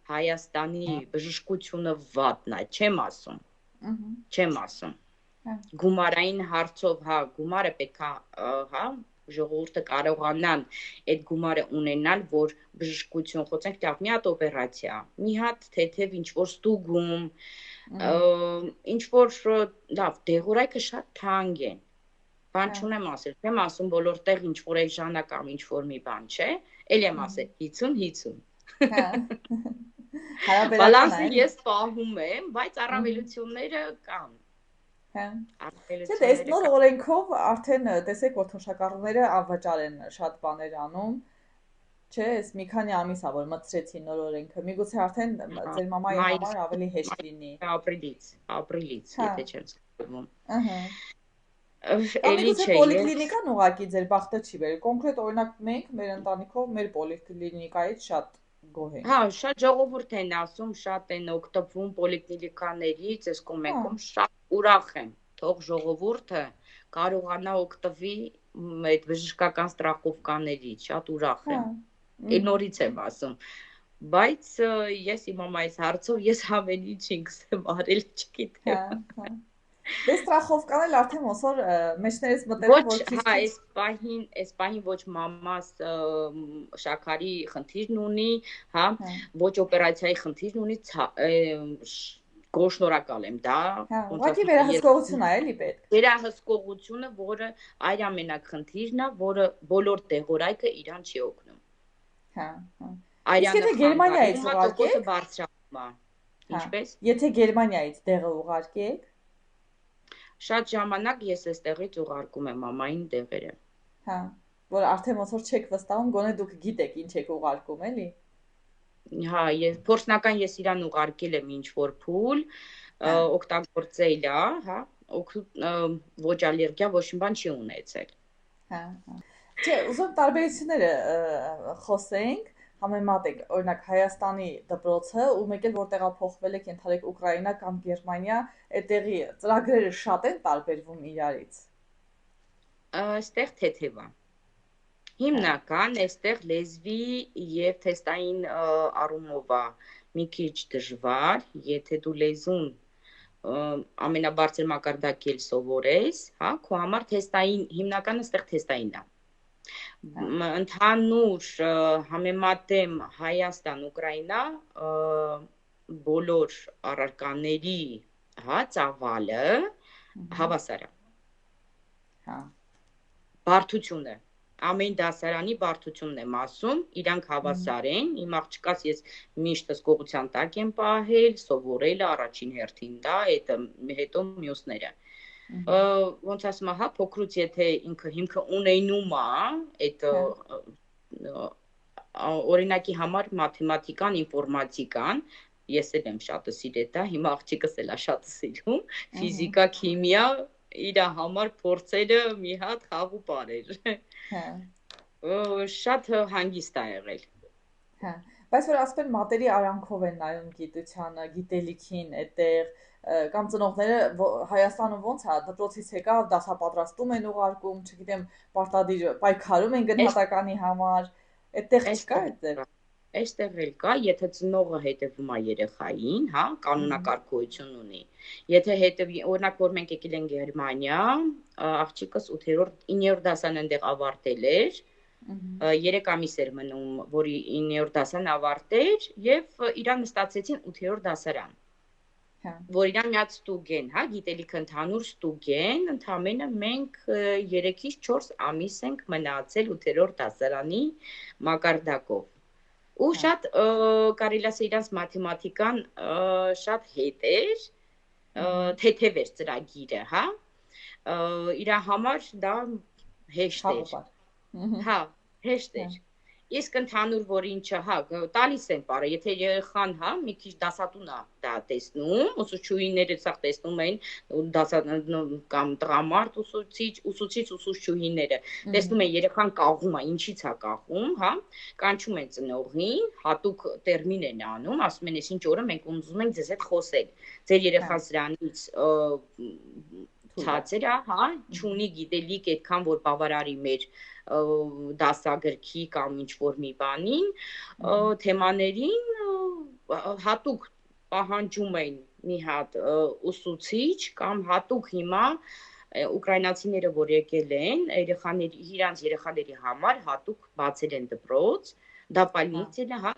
[SPEAKER 1] Հայաստանի բժշկությունը վատն է, չեմ ասում։ Գումարային հարցով, հա, գումարը պետքա, հա, ժողովուրդը կարողանան այդ գումարը ունենալ, որ բժշկություն խոցենք, լավ, մի հատ օպերացիա, մի հատ թեթև ինչ-որ ստուգում, ինչ-որ, լավ, դեղորայքը շատ թանկ են, Բան չունեմ ասել, չեմ ասում բոլոր տեղ ինչ որ էժանա կամ ինչ որ մի բան չէ, էլ եմ ասել 50-50։
[SPEAKER 2] Հա։ Հարաբերական
[SPEAKER 1] Բալանսը
[SPEAKER 2] է։
[SPEAKER 1] ես պահում եմ, բայց առավելությունները կան։
[SPEAKER 2] Հա։ Չէ, այս
[SPEAKER 1] Առավելությունները
[SPEAKER 2] նոր
[SPEAKER 1] կան։
[SPEAKER 2] օրենքով արդեն տեսեք, որ թոշակառուները անվճար են շատ բաներ անում։ Չէ, այս մի քանի ամիս ա որ մտցրեցին նոր օրենքը։ Միգուցե արդեն ձեր մամայի համար ավելի հեշտ լինի։
[SPEAKER 1] Ապրիլից,
[SPEAKER 2] Հա։
[SPEAKER 1] եթե չեմ սխալվում։
[SPEAKER 2] Ահա։ Կամ
[SPEAKER 1] Էլի
[SPEAKER 2] միգուցե
[SPEAKER 1] չէ,
[SPEAKER 2] պոլիկլինիկան ուղղակի ձեր բախտը չի բերել։ Կոնկրետ օրինակ մենք մեր ընտանիքով մեր պոլիկլինիկայից շատ գոհ ենք։
[SPEAKER 1] հա, շատ ժողովուրդ են ասում, շատ են օգտվում պոլիկլինիկաներից, այս կողմենքում շատ ուրախ եմ։ Թող ժողովուրդը կարողանա օգտվի այդ բժշկական ստրախովկաներից, շատ ուրախ եմ։ Է նորից եմ ասում։ Բայց ես իմ մամայիս հարցով ես ամեն ինչ ինքս եմ արել, չգիտեմ։
[SPEAKER 2] Հա։ Դե ստրախովկան էլ արդեն ոնց որ մեջներս մտել որ
[SPEAKER 1] Ոչ,
[SPEAKER 2] քիչ
[SPEAKER 1] հա, այս պահին ոչ մամաս շաքարի խնդիրն ունի, հա, ոչ օպերացիայի խնդիրն ունի, գոհշնորհակալ եմ, դա
[SPEAKER 2] հա, ուղղակի վերահսկողություն է էլի պետք։
[SPEAKER 1] Վերահսկողությունը, որը այր ամենակ խնդիրն է, որը բոլոր տեղորայքը իրան չի օգնում։
[SPEAKER 2] Հա, հա։
[SPEAKER 1] Այրանը
[SPEAKER 2] եթե Գերմանիայից ուղարկեք,
[SPEAKER 1] բարձրանում է։ Ինչպես։
[SPEAKER 2] Եթե Գերմանիայից դեղը ուղարկեք,
[SPEAKER 1] շատ ժամանակ ես այստեղից ուղարկում եմ մամային դեղերը։
[SPEAKER 2] Հա, որ արդեն ոնց որ չեք վստահում, գոնե դուք գիտեք ինչ եք ուղարկում, էլի։
[SPEAKER 1] Հա, փորձնական ես իրան ուղարկել եմ ինչ որ փուլ, օգտագործել է, հա, ոչ ալերգիա, ոչ մի բան չի ունեցել։
[SPEAKER 2] Հա, հա։ Չէ, ուզում տարբերությունները խոսենք, համեմատենք, օրինակ Հայաստանի դպրոցը ու մեկ էլ որ տեղափոխվել եք ենթադրեք Ուկրաինա կամ Գերմանիա, այդտեղի ծրագրերը շատ են տարբերվում իրարից։
[SPEAKER 1] Այստեղ թեթև է։ Հիմնական այստեղ լեզվի եւ թեստային առումով է մի քիչ դժվար, եթե դու լեզուն ամենաբարձր մակարդակի էլ սովորես, հա, քո համար թեստային հիմնականը այստեղ թեստային է։ Ընդհանուր համեմատեմ Հայաստան, Ուկրաինա, բոլոր առարկաների, հա, ծավալը հավասար է։
[SPEAKER 2] Հա։
[SPEAKER 1] Բարդությունը ամեն դասարանի բարդությունն եմ ասում, իրանք հավասար են, իմ աղջկաս ես միշտ հսկողության տակ եմ պահել, սովորել առաջին հերթին դա, հետո մյուսները։ Ոնց ասում, հա, փոքրուց եթե ինքը հիմքը ունենում է, այդ օրինակի համար մաթեմատիկան, ինֆորմատիկան, ես էլ եմ շատը սիրել դա, հիմա աղջիկս էլ է շատը սիրում, ֆիզիկա, քիմիա իր համար փորձերը մի հատ խաղու բարեր։ Շատ հանգիստ է եղել։
[SPEAKER 2] Հա, բայց որ ասում են մատերի արանքով են նայում գիտությանը, գիտելիքին, այդտեղ կամ ծնողները Հայաստանում ոնց է, դպրոցից եկավ, դասապատրաստում են ուղարկում, չգիտեմ, պարտադիր պայքարում են գնահատականի համար, այդտեղ չկա այդտեղ։
[SPEAKER 1] Այստեղ էլ կա, եթե ծնողը հետևում է երեխային, հա, կանոնակարգություն ունի։ Եթե հետևի, օրինակ որ մենք եկել ենք Գերմանիա, աղջիկս 8-րդ, 9-րդ դասան այնտեղ ավարտել էր, 3 ամիս էր մնում, որ 9-րդ դասան ավարտեր եւ իրան նստացեցին 8-րդ դասարան։ Որ իրան միած ստուգեն, հա, գիտելիք ընդհանուր ստուգեն, ընդամենը մենք 3-ից 4 ամիս ենք մնացել 8-րդ դասարանի մակարդակով։ Ու շատ կարելի ասել իրանց մաթեմատիկան շատ հետ էր, թեթև էր ծրագիրը, հա, իր համար դա հեշտ էր, հա, հեշտ էր, իսկ ընդհանուր որ ինչը, հա, տալիս են պարը, եթե երեխան, հա, մի քիչ դասատուն է դա տեսնում, ուսուցչուհիները սա տեսնում են, կամ տղամարդ ուսուցիչ-ուսուցչուհիները, տեսնում են երեխան կաղում է, ինչից է կաղում, հա, կանչում են ծնողին, հատուկ տերմին են անում, ասում են, ինչ օրը մենք ուզում ենք ձեզ հետ խոսել, ձեր երեխան սրանից ցածր է, հա, չունի գիտելիք այդքան որ բավարարի մեր դասագրքի կամ ինչ որ մի բանին, թեմաներին հատուկ պահանջում են մի հատ ուսուցիչ կամ հատուկ հիմա ուկրաինացիները որ եկել են, իրանց երեխաների համար հատուկ բացել են դպրոց, դա պալնիցելը, հա,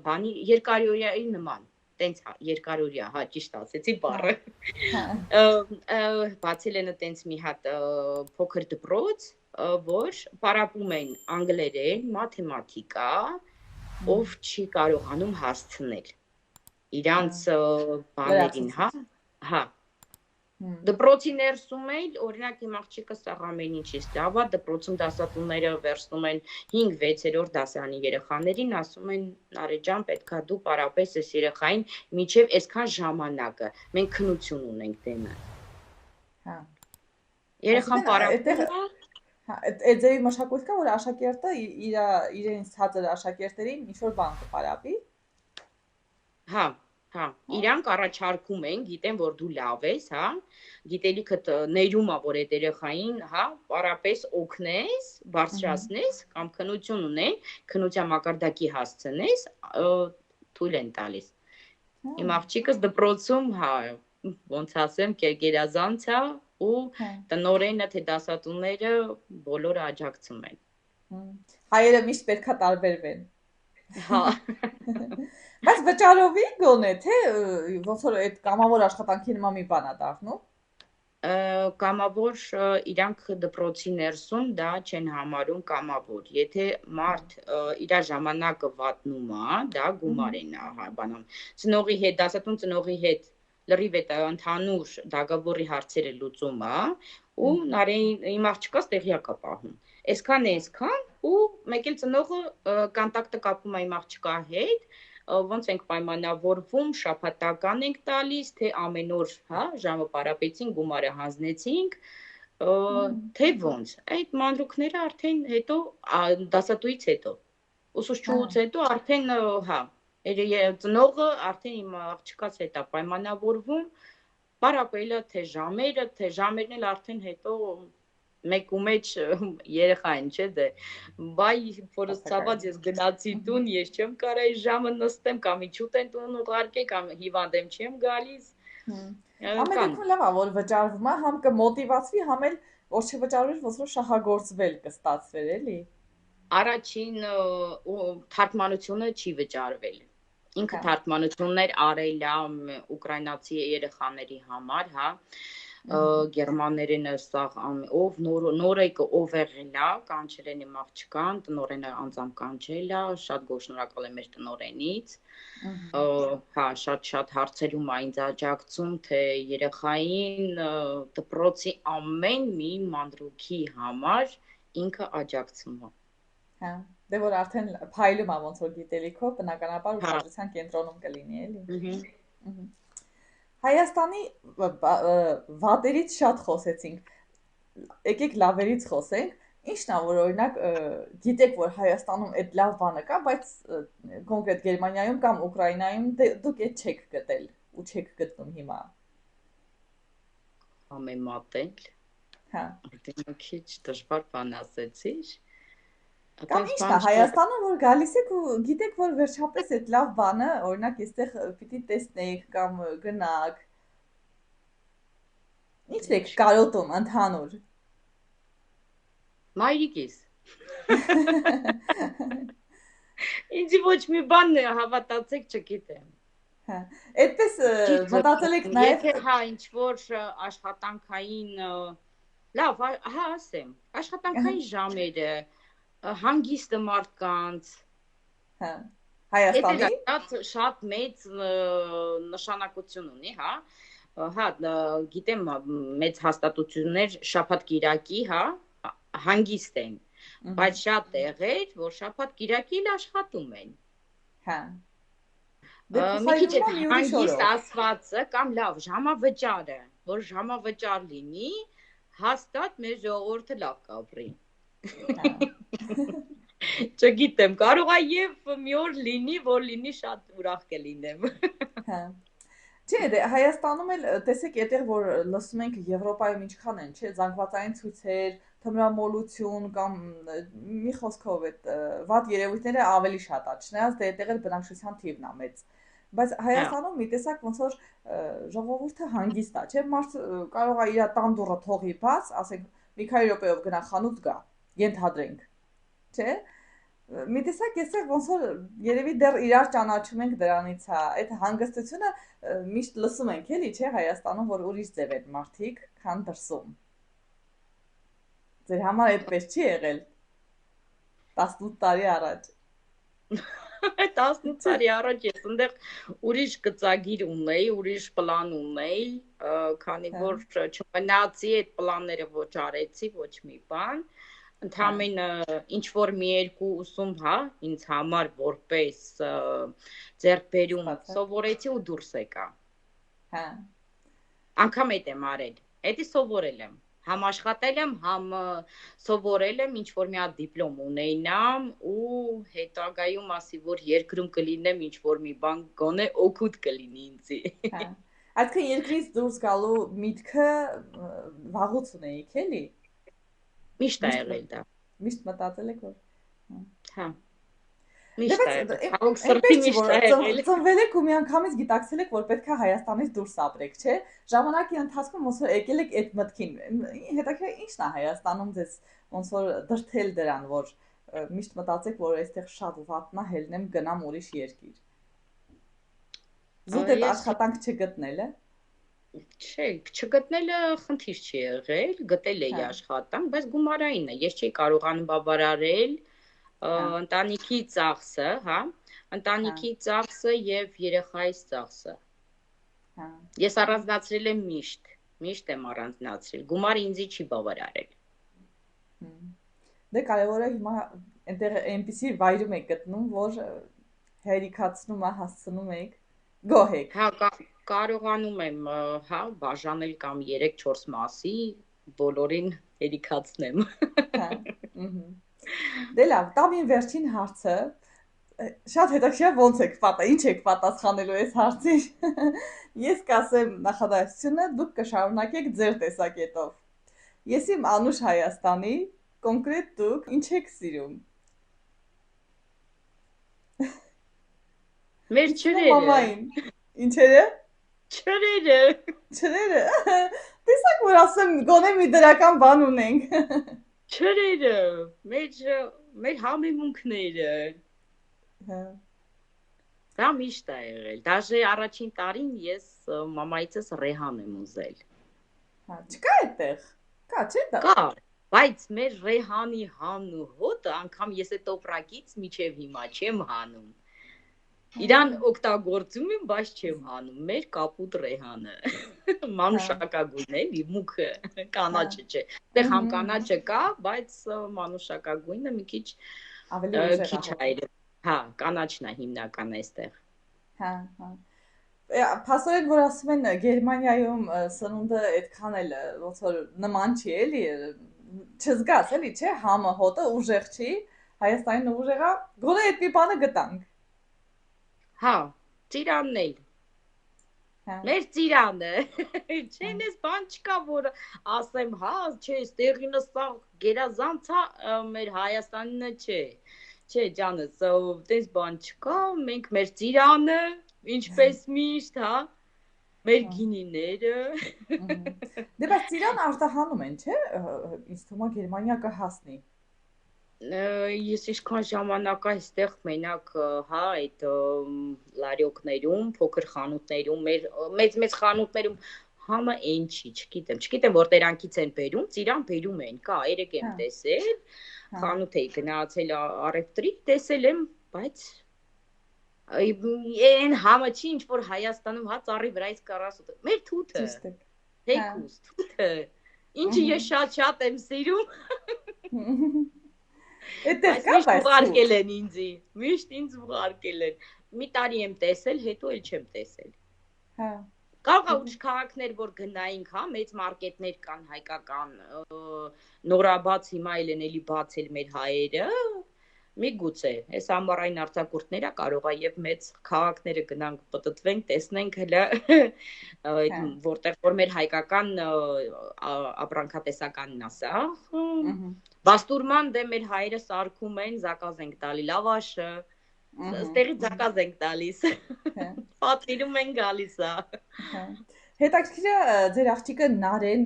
[SPEAKER 1] բանի երկարօրյայի նման, տենց երկարօրյա, հա, ճիշտ ասեցի բառը։ Բացել են տենց մի հատ փոքր դպրոց, որ պարապում են անգլերեն, մաթեմատիկա, ով չի կարողանում հասցնել իրանց բաներին, հա։ Դպրոցի ներսում էլ, օրինակ իմ աղջիկը սաղ ամեն ինչից լավ է, դպրոցում դասատուները վերցնում են 5-6-րդ դասարանի երեխաներին, ասում են Նարեկ ջան, պետքա դու պարապես այս երեխային մինչև այսքան ժամանակը, մենք քնություն ունենք դեմը։
[SPEAKER 2] Հա։
[SPEAKER 1] Երեխան պարապում է։
[SPEAKER 2] Այդ ձևի մշակույթ կա, որ աշակերտը իրենց ցածր աշակերտերին ինչ-որ բան կպարապի։
[SPEAKER 1] Հա, իրանք առաջարկում են, գիտեն, որ դու լավ ես, հա, գիտելիքդ ներում է, որ այդ երեխային, հա, պարապես օգնես, բարձրացնես, կամ քնություն ունեն, քնության մակարդակի հասցնես, թույլ են տալիս։ Իմ աղջիկս դպրոցում, հա, ոնց ասեմ, գերազանց է ու տնօրենը, թե դասատուները բոլորը աջակցում են։
[SPEAKER 2] Հայերը միշտ պետքա տարբերվեն։
[SPEAKER 1] Հա։
[SPEAKER 2] Բայց վճարովի գոնե, թե ոնց որ այդ կամավոր աշխատանքի նման մի բան է դառնում։
[SPEAKER 1] Կամավոր իրանք դպրոցի ներսում դա չեն համարում կամավոր։ Եթե մարդ իր ժամանակը վատնում է, դա գումար են բանան։ Ծնողի հետ, դասատուն ծնողի հետ լրիվ այդ ընդհանուր դագավորի հարցերը լուծում է, ու Նարեին իմ աղջկաս տեղյակ է պահում։ Այսքան է այսքան, ու մեկ էլ ծնողը կոնտակտը կապում է իմ աղջկա հետ, ոնց ենք պայմանավորվում, շաբաթական ենք տալիս, թե ամեն օր, հա, ժամը պարապեցինք, գումարը հանձնեցինք, թե ոնց։ Այդ մանրուքները արդեն հետո դասատուից հետո, ուսուցչուց հետո արդեն, հա, ծնողը արդեն իմ աղջկաց հետ է պայմանավորվում, պարապելը, թե ժամերն էլ արդեն հետո մեկ ու մեջ երեխա են, չէ՞ դե, բայ որս ցաված ես գնացի տուն, ես չեմ կարող այս ժամը նստեմ, կամ իջուտ են տուն ուղարկե, կամ հիվանդ եմ չեմ գալիս։
[SPEAKER 2] Ամեն դեպքում լավ է, որ վճարվում է, համ կմոտիվացվի, համ էլ որ չվճարվի, ոնց որ շահագործվել կստացվեր, էլի։
[SPEAKER 1] Առաջին թարգմանությունը չի վճարվել։ Ինքը թարգմանություններ արել է ուկրաինացի երեխաների համար, հա, գերմաներենը սաղ ով նորեկը ով եղել է, կանչել են իմ աղջկան, տնօրենը անձամբ կանչել է, շատ գոհ շնորհակալ եմ մեր տնօրենից, հա, շատ հարցերում է ինձ աջակցում, թե երեխային դպրոցի ամեն մի մանրուքի համար ինքը աջակցում է։
[SPEAKER 2] Հա, դե որ արդեն փայլում է ոնց որ գիտելիքով, բնականաբար ուշադրության կենտրոնում կլինի, էլի։ Հայաստանի վատերից շատ խոսեցինք, եկեք լավերից խոսենք, ինչն է, որ օրինակ գիտեք, որ Հայաստանում այդ լավ բանը կա, բայց կոնկրետ Գերմանիայում կամ Ուկրաինայում դուք այդ չեք գտել ու չեք գտնում հիմա։
[SPEAKER 1] Համեմատել։
[SPEAKER 2] Հա։
[SPEAKER 1] Դե քիչ դժվար բան ասեցիր։
[SPEAKER 2] Կամ ինչն է Հայաստանում, որ գալիս եք ու գիտեք, որ վերջապես այդ լավ բանը, օրինակ այստեղ պիտի տեսնեք կամ գնաք։ Ինչ եք կարոտում ընդհանուր։
[SPEAKER 1] Մայրիկիս։ Ինձ ոչ մի բան հավատացեք չգիտեմ։
[SPEAKER 2] Հա, այդպես մտածել եք նաև
[SPEAKER 1] Եթե հա ինչ որ աշխատանքային լավ, հա ասեմ, աշխատանքային ժամերը հանգիստը մարդկանց,
[SPEAKER 2] հա, Հայաստանի
[SPEAKER 1] դա շատ մեծ նշանակություն ունի, հա, հա, գիտեմ մեծ հաստատություններ շաբաթ-կիրակի, հա, հանգիստ են, բայց շատ տեղեր, որ շաբաթ-կիրակի էլ աշխատում են,
[SPEAKER 2] հա,
[SPEAKER 1] մի քիչ այդ հանգիստ ասվածը կամ լավ ժամավճարը, որ ժամավճար լինի, հաստատ մեր ժողովուրդը լավ կապրի։ Չգիտեմ, կարող է եւ մի օր լինի, որ լինի շատ ուրախ կլինեմ։
[SPEAKER 2] Հա։ Չէ, դե Հայաստանում էլ տեսեք, այդտեղ որ լսում ենք Եվրոպայում ինչքան են, չէ, զանգվածային ցույցեր, թմրամոլություն կամ մի խոսքով այդ վատ երևույթները ավելի շատ է, չնայած դե այդտեղ էլ բնակչության թիվն է մեծ։ Բայց Հայաստանում մի տեսակ ոնց որ ժողովուրդը հանգիստ է, չէ, մարդ կարող է իր տան դուռը թողի բաց, ասենք մի քանի րոպեով գնա խանութ գա, ենթադրենք, չէ։ Մի տեսակ էստեղ ոնց որ երևի դեռ իրար ճանաչում ենք դրանից հա այդ հանգստությունը միշտ լսում ենք էլի չէ Հայաստանում որ ուրիշ ձև են մարդիկ քան դրսում ձեր համար այդպես չի եղել 18 տարի առաջ
[SPEAKER 1] 18
[SPEAKER 2] չէ
[SPEAKER 1] տարի առաջ ես այնտեղ ուրիշ գծագիր ունեի, ուրիշ պլան ունեի, քանի
[SPEAKER 2] հա
[SPEAKER 1] որ չմնացի այդ պլանները ոչ արեցի, ոչ մի բան։
[SPEAKER 2] հա
[SPEAKER 1] Ընդհանրապես ինչ որ մի երկու ուսում, հա, ինձ համար որպես ձեռքբերում
[SPEAKER 2] ստացա
[SPEAKER 1] սովորեցի ու դուրս եկա։
[SPEAKER 2] հա
[SPEAKER 1] Անգամ այդ եմ արել։ Էդի սովորել եմ։ Համ աշխատել եմ, համ սովորել եմ, ինչ որ մի հատ դիպլոմ ունեինամ ու հետագայում ասի, որ երկրում կլինեմ, ինչ որ մի բան գոնե օգուտ կլինի ինձի։
[SPEAKER 2] հա Այսինքն երկրից դուրս գալու միտքը վաղուց ունեիք էլի
[SPEAKER 1] Միշտ ա
[SPEAKER 2] միշտ
[SPEAKER 1] եղել դա։
[SPEAKER 2] միշտ մտածել եք որ
[SPEAKER 1] Հա,
[SPEAKER 2] Դե
[SPEAKER 1] միշտ ա
[SPEAKER 2] բայց
[SPEAKER 1] եղել։ Ցավոք սրտի
[SPEAKER 2] այնպես չի
[SPEAKER 1] միշտ
[SPEAKER 2] որ
[SPEAKER 1] ա եղել։
[SPEAKER 2] ծնվել եք ու միանգամից գիտակցել եք որ պետքա Հայաստանից դուրս ապրեք, չէ՞։ Ժամանակի ընթացքում ոնց որ եկել եք այդ մտքին։ Հետաքրքիր ի՞նչն է Հայաստանում ձեզ ոնց որ դրթել դրան, որ միշտ մտածեք, որ այստեղ շատ վատնա հելնեմ գնամ ուրիշ երկիր։ Զուտ այդ
[SPEAKER 1] Ես
[SPEAKER 2] աշխատանք չգտնելը։
[SPEAKER 1] չէ, չգտնելը խնդիր չի եղել, գտել էի
[SPEAKER 2] Հա,
[SPEAKER 1] աշխատանք, բայց գումարային է։ Ես չէի կարողանում բավարարել
[SPEAKER 2] հա,
[SPEAKER 1] ընտանիքի ծախսը, հա,
[SPEAKER 2] հա,
[SPEAKER 1] ընտանիքի ծախսը եւ երեխայիս ծախսը։
[SPEAKER 2] հա։
[SPEAKER 1] Ես առանձնացրել եմ միշտ եմ առանձնացրել։ Գումարը ինձի չի բավարարել։
[SPEAKER 2] հմ։ Դե կարևորը հիմա այնտեղ այնպեսի վայրում եք գտնում, որ հերիքացնում է, հասցնում եք, գոհ եք։
[SPEAKER 1] Հա, կարողանում եմ, հա, բաժանել կամ 3-4 մասի բոլորին հերիքացնեմ։
[SPEAKER 2] Հա, ըհը։ Դե լավ, տամ իմ վերջին հարցը։ Շատ հետաքրքիր է ոնց եք ինչ եք պատասխանելու այս հարցին։ Ես կասեմ նախադասությունը, դուք կշարունակեք ձեր տեսակետով։ Ես իմ անուշ Հայաստանի, կոնկրետ դուք ինչ եք սիրում։
[SPEAKER 1] Մեր
[SPEAKER 2] Իցնու
[SPEAKER 1] չրերը,
[SPEAKER 2] մամային։ Ինչերը։
[SPEAKER 1] չրերը,
[SPEAKER 2] Չրերը։ Տեսակ որ ասեմ գոնե մի դրական բան ունենք։
[SPEAKER 1] չրերը, մեր համեմունքները։
[SPEAKER 2] Հա,
[SPEAKER 1] Դա միշտ ա եղել։ Դաժե առաջին տարին ես մամայիցս ռեհան եմ ուզել։
[SPEAKER 2] հա, չկա այդտեղ։ Կա, չէ՞ դա։
[SPEAKER 1] Կա, բայց մեր ռեհանի հանն ու հոտը անգամ ես այդ տոպրակից միջև հիմա չեմ հանում։ Իրան օգտագործում եմ, բայց չեմ հանում։ Մեր կապուտ ռեհանը։
[SPEAKER 2] Հա,
[SPEAKER 1] Մանուշակագույն էլի, մուքը,
[SPEAKER 2] հա,
[SPEAKER 1] կանաչը չէ։ Դեռ համ
[SPEAKER 2] ըհը,
[SPEAKER 1] կանաչը կա, բայց մանուշակագույնը մի քիչ
[SPEAKER 2] ավելի ուժեղ
[SPEAKER 1] քիչ
[SPEAKER 2] է հոտը։
[SPEAKER 1] հայր։ Հա, կանաչն է հիմնական այստեղ։
[SPEAKER 2] Հա, հա։ Փաստորեն որ ասում են Գերմանիայում սնունդը այդքան էլ ոնց որ նման չի էլի չզգաս էլի չէ համը հոտը ուժեղ չի Հայաստանին ուժեղ է գոնե այդ մի բանը գտանք
[SPEAKER 1] Հա, ծիրանն էլ։
[SPEAKER 2] հա
[SPEAKER 1] Մեր ծիրանը։
[SPEAKER 2] հա
[SPEAKER 1] Չեն էս բան չկա, որ ասեմ, հա, չէ, ստեղինը սա գերազանց է, մեր Հայաստանինը չէ։ Չէ, ջանս, տես բան չկա, մենք մեր ծիրանը, ինչպես միշտ, հա, մեր
[SPEAKER 2] հա
[SPEAKER 1] գինիները։
[SPEAKER 2] Դե բայց Ծիրան արտահանում են չէ ինձ թվում է Գերմանիա կհասնի
[SPEAKER 1] Ես ինչքան ժամանակ այստեղ մենակ հա այդ լարյոկներում, փոքր խանութներում, մեծ խանութներում համը այն չի, չգիտեմ որտեղ անքից են բերում, ծիրան բերում են, կա, երեք եմ
[SPEAKER 2] հա
[SPEAKER 1] տեսել,
[SPEAKER 2] հա
[SPEAKER 1] խանութ էի գնացել առևտրի, տեսել եմ, բայց այն համը չի, ինչ որ Հայաստանում հա ծառի վրայից 40 մեր թութը,
[SPEAKER 2] ճիշտ է հա
[SPEAKER 1] թեկուս թութը, ինչը ես շատ եմ սիրում
[SPEAKER 2] այդտեղ
[SPEAKER 1] Բայց
[SPEAKER 2] կա
[SPEAKER 1] միշտ
[SPEAKER 2] բայց
[SPEAKER 1] ուղարկել
[SPEAKER 2] թութ
[SPEAKER 1] են ինձի, միշտ ինձ ուղարկել են։ Մի տարի եմ տեսել, հետո էլ չեմ տեսել։
[SPEAKER 2] հա
[SPEAKER 1] Կարող է ուրիշ քաղաքներ, որ գնայինք, հա, մեծ մարկետներ կան հայկական, նորաբաց հիմա էլ են էլի բացել մեր հայերը։ Միգուցե, այս ամառային արձակուրդները կարող է եւ մեծ քաղաքները գնանք, պտտվենք, տեսնենք հələ այդ
[SPEAKER 2] հա
[SPEAKER 1] որտեղ որ մեր հայկական ապրանքատեսականն է սա։
[SPEAKER 2] ըհը
[SPEAKER 1] Բաստուրման դե մեր հայրը սարքում են, զակազ ենք տալի լավաշը,
[SPEAKER 2] ըհը
[SPEAKER 1] ստեղից զակազ ենք տալիս,
[SPEAKER 2] հա
[SPEAKER 1] պատվիրում են գալիս է։
[SPEAKER 2] Հա հետաքրքիր է ձեր աղջիկը Նարեն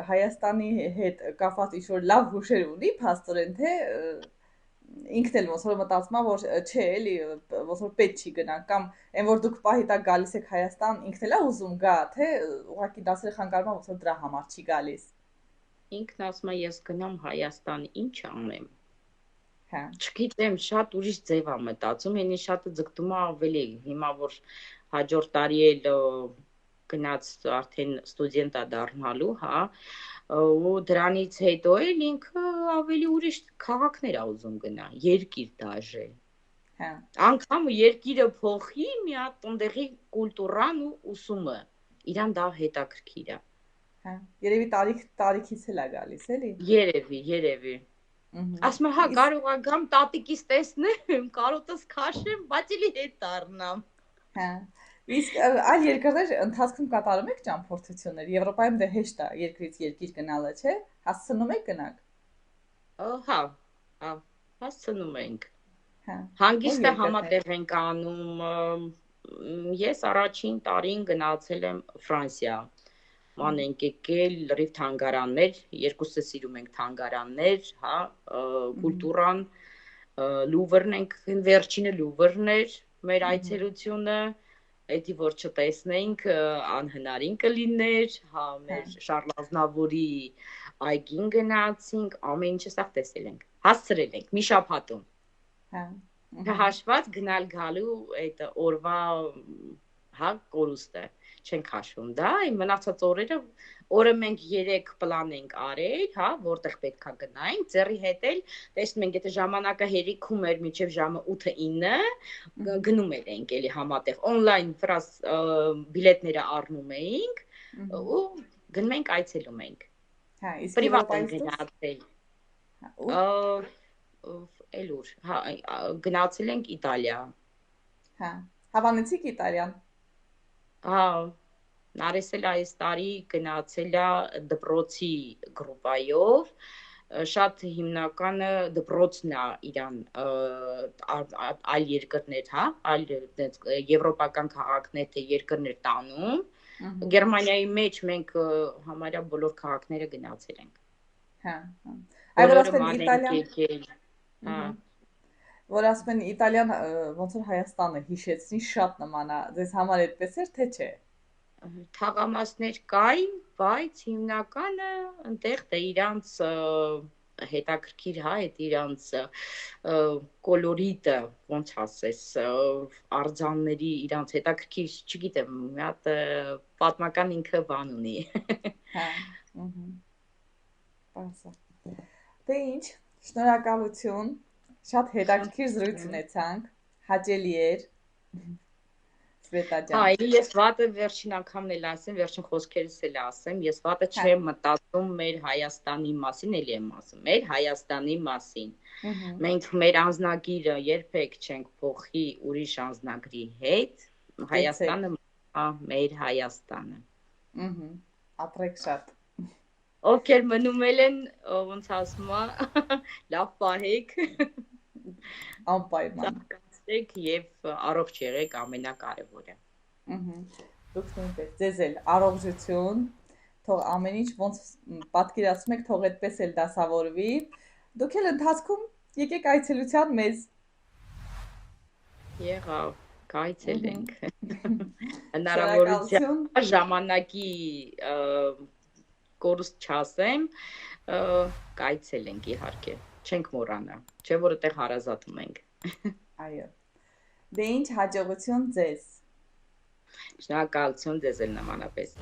[SPEAKER 2] Հայաստանի հետ կապված ինչ որ լավ հուշեր ունի փաստորեն թե ինքն էլ ոնց որ մտածում է, որ չէ, էլի ոնց որ պետք չի գնանք կամ այն որ դուք պահի տակ գալիս եք Հայաստան, ինքն էլ է ուզում գա, թե ուղղակի դասերը խանգարում ոնց որ դրա համար չի գալիս։
[SPEAKER 1] Ինքն ասում է ես գնամ Հայաստան, ինչ անեմ։
[SPEAKER 2] Հա։
[SPEAKER 1] Չգիտեմ, շատ ուրիշ ձև է մտածում, ինձ շատը ձգտում է ավելի, հիմա որ հաջորդ տարի էլ գնաց արդեն ստուդենտ է դառնալու, հա, ու դրանից հետո էլ ինքը ավելի ուրիշ քաղաքներ է ուզում գնա, երկիր դաժե։
[SPEAKER 2] Հա։
[SPEAKER 1] Անգամ երկիրը փոխի, մի հատ ընդեղի կուլտուրան ու ուսումը, իրան դա հետաքրքիր է։
[SPEAKER 2] Հա։ Երևի տարիքից էլ է գալիս, էլի։
[SPEAKER 1] Երևի։ Ասում եմ, հա, կարող է գամ տատիկիս տեսնեմ, կարոտս քաշեմ, բայց էլի հետ դառնամ։
[SPEAKER 2] Հա։ Իսկ այլ երկրներ ընթացքում կատարում եք ճամփորդություններ։ Եվրոպայում դե հեշտ է երկրից երկիր գնալը, չէ՞։ Հասցնում եք գնալ։
[SPEAKER 1] Հա, հասցնում ենք։
[SPEAKER 2] Հա։
[SPEAKER 1] Հանգիստը համատեղ ենք անում։ Ես առաջին տարին գնացել եմ Ֆրանսիա։ Ման ենք եկել լրիվ թանգարաններ, երկուսը սիրում ենք թանգարաններ, հա, կուլտուրան, Լուվրն ենք, վերջինը Լուվրն էր, մեր այցելությունը, էդի որ չտեսնենք, անհնարին կլիներ, հա, մեր Շարլ Ազնավուրի այգին գնացինք, ամեն ինչը սաղ տեսել ենք, հասցրել ենք, մի շաբաթում։ Հաշված գնալ գալու այդ օրվա, հա, կորուստը չենք հաշվում, դա, մնացած օրը մենք 3 պլան ենք արել, հա, որտեղ պետք է գնայինք, ձեռի հետ էլ, տեսնում ենք, եթե ժամանակը հերիքում էր մինչև ժամը 8-9, գնում ենք էլի համատեղ, օնլայն բիլետները առնում էինք, ու գնում ենք այցելում ենք, պրիվատ ենք գնացել, էլուր, գնացել ենք Իտալիա։
[SPEAKER 2] Հավանեցիք Իտալիան։
[SPEAKER 1] Հա, Նարես էլ այս տարի գնացել է դպրոցի գրուպայով, շատ հիմնականը դպրոցն է իրան այլ երկրներ, հա, այլ եվրոպական քաղաքներ թե երկրներ տանում, Գերմանիայի մեջ մենք համարյա բոլոր քաղաքները գնացել ենք։
[SPEAKER 2] Հա,
[SPEAKER 1] որ ասեն Իտալիան,
[SPEAKER 2] որ ասեն Իտալիան ոնց որ Հայաստանը հիշեցնի շատ նման է, ձեզ համար այդպես էր թե չէ։
[SPEAKER 1] Թաղամասներ կային, բայց հիմնականը այնտեղ դե իրանց հետաքրքիր, հա, այդ իրանց կոլորիտը, ոնց ասես, արձանների իրանց հետաքրքիր, չգիտեմ, մի հատ պատմական ինքը բան ունի։
[SPEAKER 2] Հա, բասա։ Դե ինչ, շնորհակալություն, շատ հետաքրքիր զրույց ունեցանք, հաճելի էր։
[SPEAKER 1] Հա, ես վատը վերջին անգամն էլ ասեմ, վերջին խոսքերս էլ ասեմ, ես վատը չեմ մտածում մեր Հայաստանի մասին, էլի եմ ասում, մեր Հայաստանի մասին։ Մենք մեր անձնագիրը երբեք չենք փոխի ուրիշ անձնագրի հետ, Հայաստանը, մեր Հայաստանը։
[SPEAKER 2] Ապրեք շատ։
[SPEAKER 1] Ովքեր մնում են, ոնց ասում է, լավ պահեք։
[SPEAKER 2] Անպայման։
[SPEAKER 1] Եվ առողջ եղեք ամենակարևորը։
[SPEAKER 2] Դուք նույնպես, ձեզ էլ առողջություն, թող ամեն ինչ ոնց պատկերացնում եք, թող այդպես էլ դասավորվի։ Դուք էլ ընթացքում եկեք այցելության մեզ։
[SPEAKER 1] Եղավ, կայցելենք։ Հնարավորության ժամանակի կորուստ չասեմ, կայցելենք իհարկե, չենք մոռանա, չէ որ այդտեղ հարազատում ենք։
[SPEAKER 2] Այո։ Դե ինչ հաջողություն ձեզ։
[SPEAKER 1] Շնորհակալություն ձեզ էլ նմանապես։